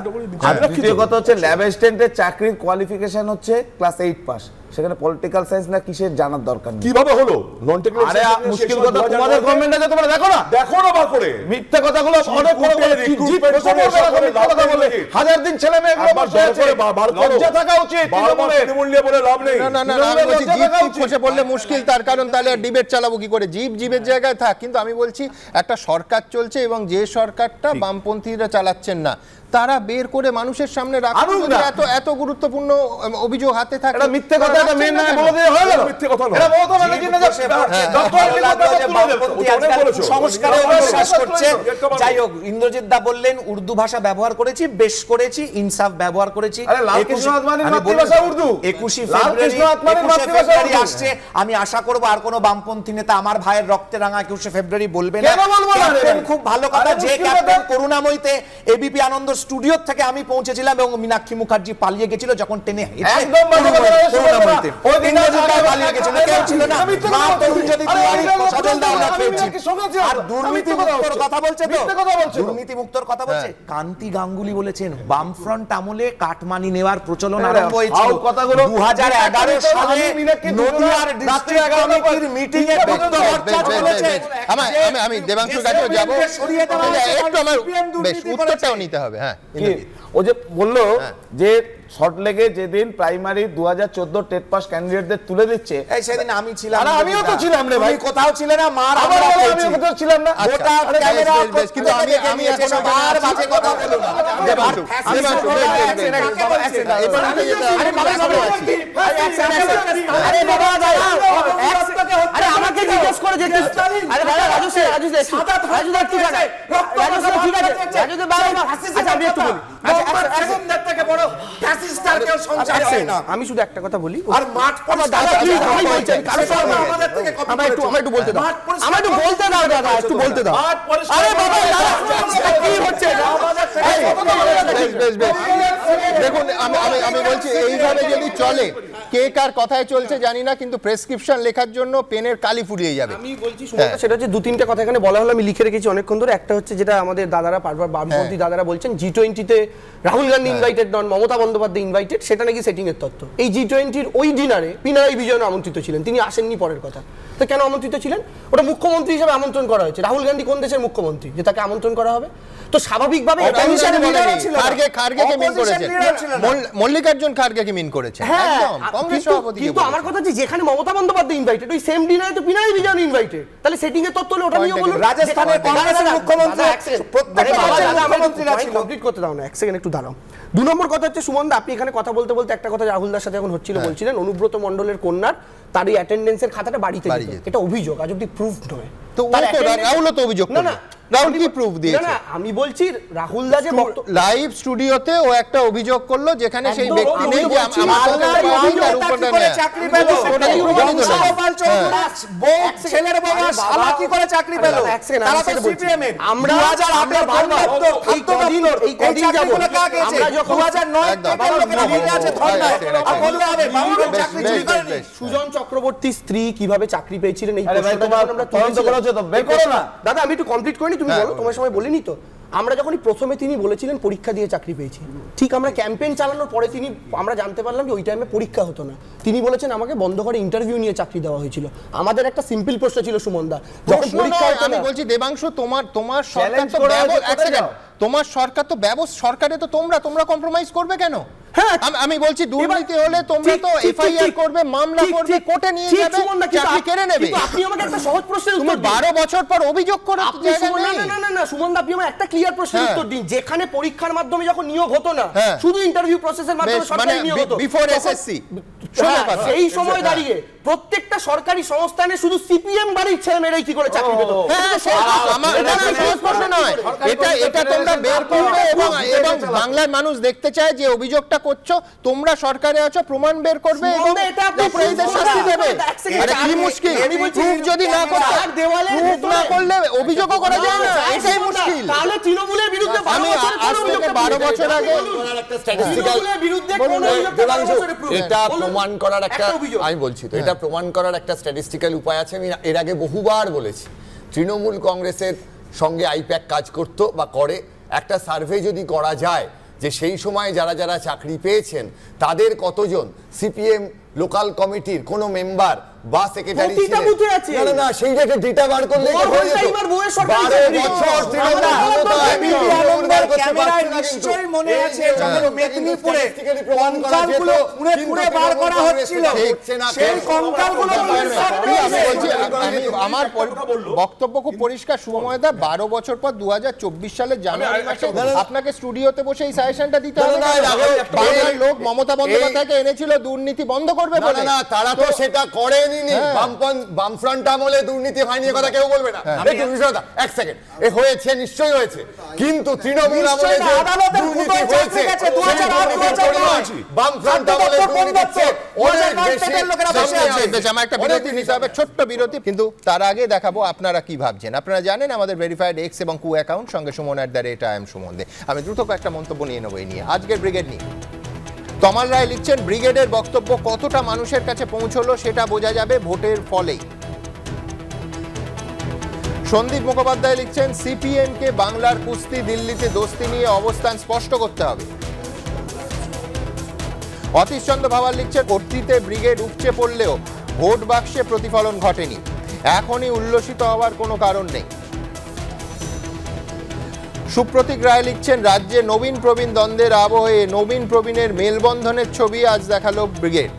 আর দ্বিতীয় কথা হচ্ছে ল্যাব অ্যাসিস্ট্যান্টের চাকরির কোয়ালিফিকেশন হচ্ছে ক্লাস 8 পাস, সেখানে পলিটিক্যাল সায়েন্স না কিসের জানার দরকার নেই। কিভাবে হলো? Non technical. আরে মুশকিল কথা, তোমাদের গভর্নমেন্ট আছে, তোমরা দেখো না বার করে মিথ্যা কথাগুলো অনেক বড় বড় কথা বলে 1000 দিন ছেলে মেয়েগুলো বসে আছে, লজ্জা থাকা উচিত। তৃণমূল নিয়ে বলে লাভ নেই। না আমি বলছি জিপ খসে পড়লে মুশকিল, তার কারণ তাহলে ডিবেট চালাবো কি করে? জীবের জায়গায় থাক। কিন্তু আমি বলছি একটা সরকার চলছে, এবং যে সরকারটা বামপন্থীরা চালাচ্ছেন না, তারা বের করে মানুষের সামনে রাখুন। এত গুরুত্বপূর্ণ অভিযোগ হাতে থাকে, এটা মিথ্যে কথা, এটা মেন নয় বলে দিয়ে হয়ে গেল। মিথ্যে কথা নয়, এটা মমতা ব্যানার্জি না সংস্কারে বিশ্বাস করছে। যাই হোক, ইন্দ্রজিৎ দা বললেন উর্দু ভাষা ব্যবহার করেছি, বেশ করেছি, ইনসাফ ব্যবহার করেছি। 21 ফেব্রুয়ারি আসছে, আমি আশা করব আর কোনো বামপন্থী নেতা আমার ভাইয়ের রক্তে রাঙা 21 ফেব্রুয়ারি বলবে না। খুব ভালো কথা, যে ক্যাপ্টেন করুণাময়ীতে এবিপি আনন্দ স্টুডিও থেকে আমি পৌঁছেছিলাম এবং মীনাক্ষী মুখার্জি পালিয়ে গেছিল যখন ট্রেনে একদম পালিয়ে গেছিল, কেউ ছিল না। আর দুর্নীতি মুক্তর কথা বলছে, তো দুর্নীতি মুক্তর কথা বলছে। কান্তি গাঙ্গুলি বলেছেন বামফ্রন্ট আমলে কাটমানি নেওয়ার প্রচলন আরম্ভ হয়েছিল 2011 সালে নদিয়ার ডিস্ট্রিক্ট কমিটির মিটিং এ আমি দেবাংশুর কাছে যাব, একটু আমার উত্তরটাও নিতে হবে। ও যে বললো যে সল্টলেকে যেদিন প্রাইমারি 2014 টেট পাস ক্যান্ডিডেটদের তুলে দিচ্ছে, এই সেদিন আমি ছিলাম। আরে আমিও তো ছিলাম রে ভাই। কোথাও ছিলে না, মার আমিও কোথাও ছিলাম না। গোটা ক্যামেরা কিন্তু আমি এখন আর বাজে কথা বলবো না। আরে বাবা আরে আমাকে জিজ্ঞেস করে যে আরে দাদা রাজু স্যার রাজু স্যার ঠিক আছে রাজু স্যার ঠিক আছে রাজু স্যার বাবা আচ্ছা আমি একটু বলি থেকে বড় ফ্যাসিস্টার কেউ সংসার হয় না। আমি শুধু একটা কথা বলি আর মাঠ দাদা প্লিজ আমি বলছি কারো সঙ্গে আমাদের থেকে কপি করেছে। আমার একটু বলতে দাও, আমার একটু বলতে দাও দাদা, একটু বলতে দাও। আরে বাবা কি হচ্ছে দেখুন আমি বলছি এইভাবে যদি চলে, কে কার কথায় চলছে জানি না, কিন্তু প্রেসক্রিপশন লেখার জন্য পেনের কালি ফুরিয়ে যাবে। আমি বলছি সেটা হচ্ছে দু তিনটা কথা এখানে বলা হলো, আমি লিখে রেখেছি অনেকক্ষণ ধরে। একটা হচ্ছে যেটা আমাদের দাদারা বারবার বামপন্থী দাদারা বলছেন G20-তে রাহুল গান্ধী ইনভাইটেড নন, মমতা বন্দ্যোপাধ্যায় ইনভাইটেড, সেটা নাকি সেটিং এর তত্ত্ব। এই G20-র ওই ডিনারে পিনারাই বিজয়ন আমন্ত্রিত ছিলেন, তিনি আসেননি পরের কথা। তো কেন আমন্ত্রিত ছিলেন? ওটা মুখ্যমন্ত্রী হিসেবে আমন্ত্রণ করা হয়েছে। রাহুল গান্ধী কোন দেশের মুখ্যমন্ত্রী যে তাকে আমন্ত্রণ করা হবে? তো স্বাভাবিকভাবে মল্লিকার্জুন খার্গেকে মিন করেছে একদম কংগ্রেস সভাপতি। কিন্তু আমার কথা হচ্ছে যেখানে মমতা বন্দ্যোপাধ্যায় ইনভাইটেড, ওই সেম ডিনারে তো পিনারাই বিজয়ন ইনভাইটেড, তাহলে সেটিং এর তত্ত্ব হলো ওটা নিয়ে বলুন। রাজস্থানের কংগ্রেসের মুখ্যমন্ত্রী কমপ্লিট করতে দাও না, এক সেকেন্ড একটু দাঁড়াও। দু নম্বর কথা হচ্ছে সুমন দা, আপনি এখানে কথা বলতে বলতে একটা কথা রাহুলদার সাথে যখন হচ্ছিল বলছিলেন অনুব্রত মণ্ডলের কন্যার তার এই অ্যাটেন্ডেন্সের খাতাটা বাড়িতে দিত। এটা অভিযোগ, আজ অব্দি প্রুফ নয়। তো রাহুলও তো অভিযোগ না, রাহুল কি প্রুফ দিয়েছে? না আমি বলছি রাহুল দা যে লাইভ স্টুডিওতে ও একটা অভিযোগ করলো যেখানে সেই ব্যক্তি নেই, যে চাকরি পেল ছেলের বাবা শালা কি করে চাকরি পেল? তারা তো সিপিএম এর। আমরা 2008 এই কদিন যাব আমরা যখন 2009 আছে ধর্নায় আর বলতে হবে বাবা চাকরি চুরি করেনি। সুজন চক্রবর্তী স্ত্রী কিভাবে চাকরি পেয়েছিলেন এই প্রশ্নটা আমরা তদন্ত করেছে, তো বের করো না দাদা। আমি একটু কমপ্লিট করিনি, তুমি বলো, তোমার সময় বলিনি তো। আমরা যখনই প্রথমে তিনি বলেছিলেন পরীক্ষা দিয়ে চাকরি পেয়েছি, ঠিক আমরা ক্যাম্পেইন চালানোর পরে আমরা জানতে পারলাম যে ওই টাইমে পরীক্ষা হতো না। তিনি বলেছেন আমাকে বন্ধ করে ইন্টারভিউ নিয়ে চাকরি দেওয়া হয়েছিল। আমাদের একটা সিম্পল প্রশ্ন ছিল সুমনদা, যখন পরীক্ষা হতো আমি বলছি দেবাংশু তোমার সরকার তো তোমার সরকার তো সরকারে তো তোমরা কম্প্রোমাইজ করবে কেন? আমি বলছি দুর্নীতি হলে তোমরা তো এফআইআর করবে, মামলা করবে, কোর্টে নিয়ে যাবে, চাকরি কেড়ে নেবে। আপনি আমাকে একটা সহজ প্রশ্নের উত্তর দিন। 12 বছর পর অভিযোগ করে না সুমনদা, আপনি আমাকে একটা ক্লিয়ার প্রশ্নের উত্তর দিন। যেখানে পরীক্ষার মাধ্যমে যখন নিয়োগ হতো না, শুধু ইন্টারভিউ প্রসেসের মাধ্যমে সরকারি নিয়োগ হতো, বিফোর এসএসসি, সেই সময় দাঁড়িয়ে প্রত্যেকটা সরকারি সংস্থানে শুধু সিপিএম বাড়ির ছেলেমেয়েরাই কি করে চাকরি পেত? এটা তোমরা বের করবে এবং বাংলার মানুষ দেখতে চায় যে অভিযোগটা করছো তোমরা সরকারে আছো, প্রমাণ বের করবে এবং অপরাধীদের শাস্তি দেবে। আরে কি মুশকিল, প্রুফ যদি না করতে, প্রুফ না করলে অভিযোগও করা যায় না, এটাই মুশকিল। তাহলে তৃণমূলের বিরুদ্ধে আমি আজ থেকে 12 বছর আগে এটা প্রমাণ করার একটা, আমি বলছি তো এটা প্রমাণ করার একটা স্ট্যাটিস্টিক্যাল উপায় আছে। আমি এর আগে বহুবার বলেছি, তৃণমূল কংগ্রেসের সঙ্গে আইপ্যাক কাজ করতো বা করে। একটা সার্ভে যদি করা যায় যে সেই সময় যারা যারা চাকরি পেয়েছেন তাদের কতজন সিপিএম লোকাল কমিটির কোন মেম্বার বা সেক্রেটারি ছিলেন, না সেই জায়গায় ডেটা বার করলে হয়ে যেত। 12 বছর নিশ্চয়ই মনে আছে যখন মেদিনীপুরে কঙ্কালগুলো পুরো বার করা হচ্ছিল, সেই কঙ্কালগুলো আমার বক্তব্য খুব পরিষ্কার সুময়দা, 12 বছর পর 2024 সালের জানুয়ারি মাসে আপনাকে স্টুডিওতে বসে এই সাজেশনটা দিতে হবে না। বাংলার লোক মমতা বন্দ্যোপাধ্যায়কে এনেছিল দুর্নীতি বন্ধ করবে বলে, না তারা তো সেটা করেনি। বামফ্রন্ট আমলে দুর্নীতি হয়নি কথা কেউ বলবে না। এক সেকেন্ড, এ হয়েছে, নিশ্চয়ই হয়েছে, কিন্তু তৃণমূল আমলে যে দুর্নীতি হয়েছে বামফ্রন্ট আমলে দুর্নীতি অনেক বেশি। আমার একটা বিরতি নিতে হবে, ছোট্ট বিরতি, কিন্তু তার আগে দেখাবো আপনারা কি ভাবছেন। আপনারা জানেন আমাদের ভেরিফাইড এক্স এবং কু অ্যাকাউন্ট, সঙ্গে সুমন@IM সুমন দে। আমি দ্রুত একটা মন্তব্য নিয়ে নেবো এই নিয়ে। আজকের ব্রিগেড নিয়ে তমাল রায় লিখছেন, ব্রিগেডের বক্তব্য কতটা মানুষের কাছে পৌঁছলো সেটা বোঝা যাবে ভোটের ফলেই। সন্দীপ মুখোপাধ্যায় লিখছেন, সিপিএম কে বাংলার কুস্তি দিল্লিতে দোস্তি নিয়ে অবস্থান স্পষ্ট করতে হবে। অতীশ চন্দ্র ভাওয়াল লিখছেন, কর্তৃত্বে ব্রিগেড উপচে পড়লেও ভোট বাক্সে প্রতিফলন ঘটেনি, এখনই উল্লসিত হওয়ার কোনো কারণ নেই। সুপ্রতীক রায় লিখছেন, রাজ্যে নবীন প্রবীণ দ্বন্দ্বের আবহে নবীন প্রবীণের মেলবন্ধনের ছবি আজ দেখালো ব্রিগেড।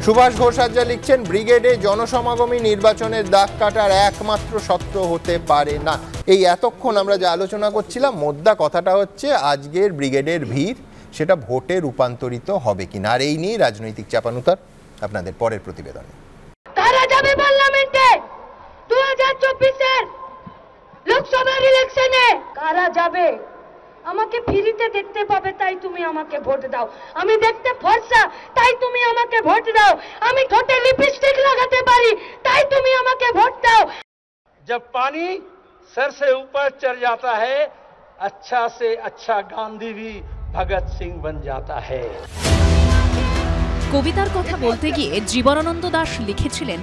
সুভাষ ঘোষাজ্জা লিখছেন, ব্রিগেডে জনসমাগমী নির্বাচনের দাগ কাটার একমাত্র সত্য হতে পারে না। এই এতক্ষণ আমরা যে আলোচনা করছিলাম, মোদ্দা কথাটা হচ্ছে আজকের ব্রিগেডের ভিড় সেটা ভোটে রূপান্তরিত হবে কিনা, আর এই নিয়ে রাজনৈতিক চাপানুতার আপনাদের পরের প্রতিবেদনে। কারা যাবে পার্লামেন্টে 2024-এর লোকসভার ইলেকশনে? কারা যাবে? আমাকে ফ্রিতে দেখতে পাবে, তাই তুমি আমাকে ভোট দাও। আমি দেখতে ফর্সা, তাই তুমি আমাকে ভোট দাও। আমি ঠোঁটে লিপস্টিক লাগাতে পারি, তাই তুমি আমাকে ভোট দাও। जब पानी सर से ऊपर चढ़ जाता है, अच्छा से अच्छा गांधी भी भगत सिंह बन जाता है। কবিতার কথা বলতে গিয়ে জীবনানন্দ দাশ লিখেছিলেন,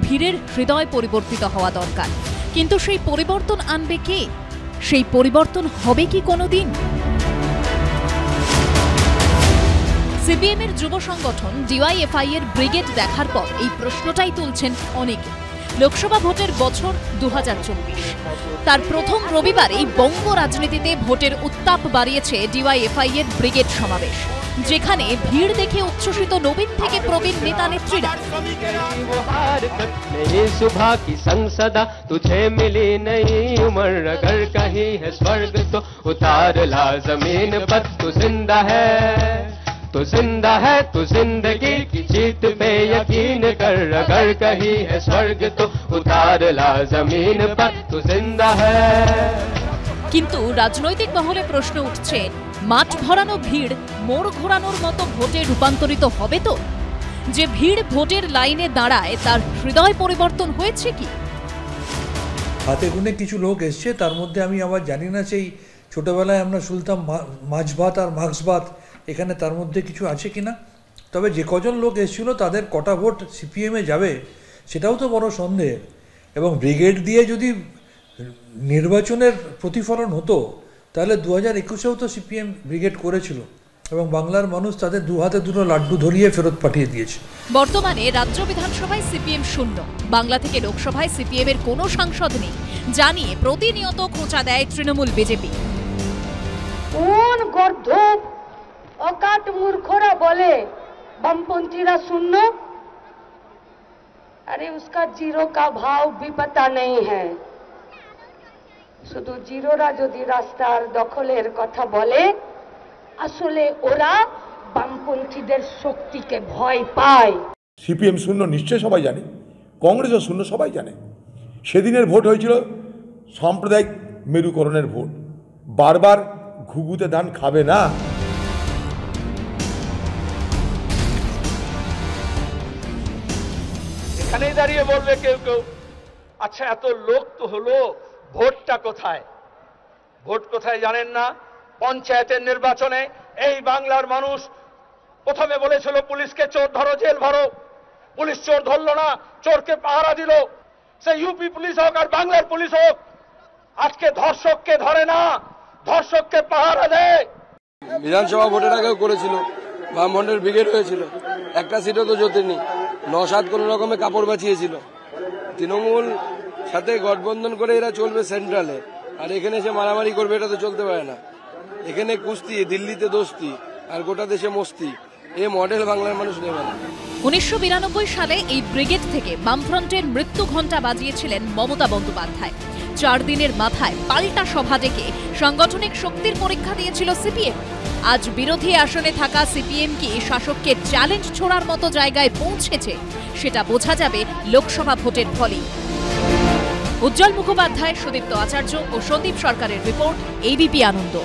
ভিড়ের হৃদয় পরিবর্তিত হওয়া দরকার, কিন্তু সেই পরিবর্তন আনবে কে? সেই পরিবর্তন হবে কি কোনোদিন? সিপিএম এর যুব সংগঠন ডিওয়াইএফআই এর ব্রিগেড দেখার পর এই প্রশ্নটাই তুলছেন অনেকে। লোকসভা ভোটের বছর 2024, তার প্রথম রবিবার এই বঙ্গ রাজনীতিতে ভোটের উত্তাপ বাড়িয়েছে ডিওয়াইএফআই এর ব্রিগেড সমাবেশ, যেখানে ভিড় দেখে উচ্ছ্বসিত নবীন থেকে প্রবীণ নেতা নেত্রীরা। सुबह की संसदा तुझे मिली नई उम्र, अगर कहीं है स्वर्ग तो उतार ला जमीन पर। तू जिंदा है, तू जिंदा है, तू जिंदगी की जीत पे यकीन कर, अगर कहीं है स्वर्ग तो उतार ला जमीन पर। तू जिंदा है। কিন্তু রাজনৈতিক মহলে প্রশ্ন উঠছে, মাঠ ভরানো ভিড় মোড় ঘোরানোর মতো ভোটে রূপান্তরিত হবে তো? যে ভিড় ভোটের লাইনে দাঁড়ায় তার হৃদয় পরিবর্তন হয়েছে কি? হাতে গুনে কিছু লোক এসছে, তার মধ্যে আমি আবার জানি না সেই ছোটবেলায় আমরা শুনতাম মাছ ভাত আর মাংস ভাত, এখানে তার মধ্যে কিছু আছে কিনা। তবে যে কজন লোক এসেছিল তাদের কটা ভোট সিপিএমে যাবে সেটাও তো বড় সন্দেহ। এবং ব্রিগেড দিয়ে যদি নির্বাচনের প্রতিফলন হতো তাহলে 2021-এও তো সিপিএম ব্রিগেড করেছিল এবং বাংলার মানুষ তাদের দু হাতে দুটো লাড্ডু ধরিয়ে ফেরত পাঠিয়ে দিয়েছে। বর্তমানে রাজ্য বিধানসভায় সিপিএম শূন্য, বাংলা থেকে লোকসভায় সিপিএম এর কোনো সাংসদ নেই, জানিয়ে প্রতিনিয়ত খোঁচা দেয় তৃণমূল বিজেপি। কোন গর্ধব অকাট মূর্খরা বলে বামপন্থীরা শূন্য? अरे उसका जीरो का भाव भी पता नहीं है। শুধু জিরোরা যদি রাস্তার দখলের কথা বলে, আসলে ওরা বামপন্থীদের শক্তিকে ভয় পায়। সিপিএম শূন্য নিশ্চয় সবাই জানে, কংগ্রেসও শূন্য সবাই জানে। সেদিনের ভোট হয়েছিল সাম্প্রদায়িক মেরুকরণের ভোট। বারবার ঘুঘুতে ধান খাবে না। এখানেই দাঁড়িয়ে বলবে কেউ কেউ, আচ্ছা এত লোক তো হলো, ভোটটা কোথায়? ভোট কোথায় জানেন না? পঞ্চায়েতের নির্বাচনে এই বাংলার মানুষ প্রথমে বলেছিল পুলিশকে চোর ধরো, জেল ভরো। পুলিশ চোর ধরলো না, চোরকে পাহারা দিল। সে ইউপি পুলিশ হোক আর বাংলার পুলিশ হোক, আজকে ধর্ষককে ধরে না, ধর্ষককে পাহারা দেয়। বিধানসভা ভোটের আগেও করেছিল, বামফ্রন্টের ব্রিগেড হয়েছিল, একটা সিটও তো জোটেনি। 9-7 কোন রকমে কাপড় বাঁচিয়েছিল। তৃণমূল সাথে গঠবন্ধন করে এরা চলবে সেন্ট্রালে, আর এখানে এসে মারামারি করবে, এটা তো চলতে পারে না। এখানে কুস্তি, দিল্লিতে দোস্তি, আর গোটা দেশে মস্তি, এই মডেল বাংলার মানুষ নেবে না। 1992 সালে এই ব্রিগেড থেকে বামফ্রন্টের মৃত্যু ঘণ্টা বাজিয়েছিলেন মমতা বন্দ্যোপাধ্যায়। 4 দিনের মাথায় পাল্টা সভা ডেকে সাংগঠনিক শক্তির পরীক্ষা দিয়েছিল সিপিএম। আজ বিরোধী আসনে থাকা সিপিএম কি শাসককে চ্যালেঞ্জ ছোড়ার মতো জায়গায় পৌঁছেছে, সেটা বোঝা যাবে লোকসভা ভোটের ফলেই। উজ্জ্বল মুখোপাধ্যায়, সুদীপ্ত আচার্য ও সন্দীপ সরকারের রিপোর্ট, এবিপি আনন্দ।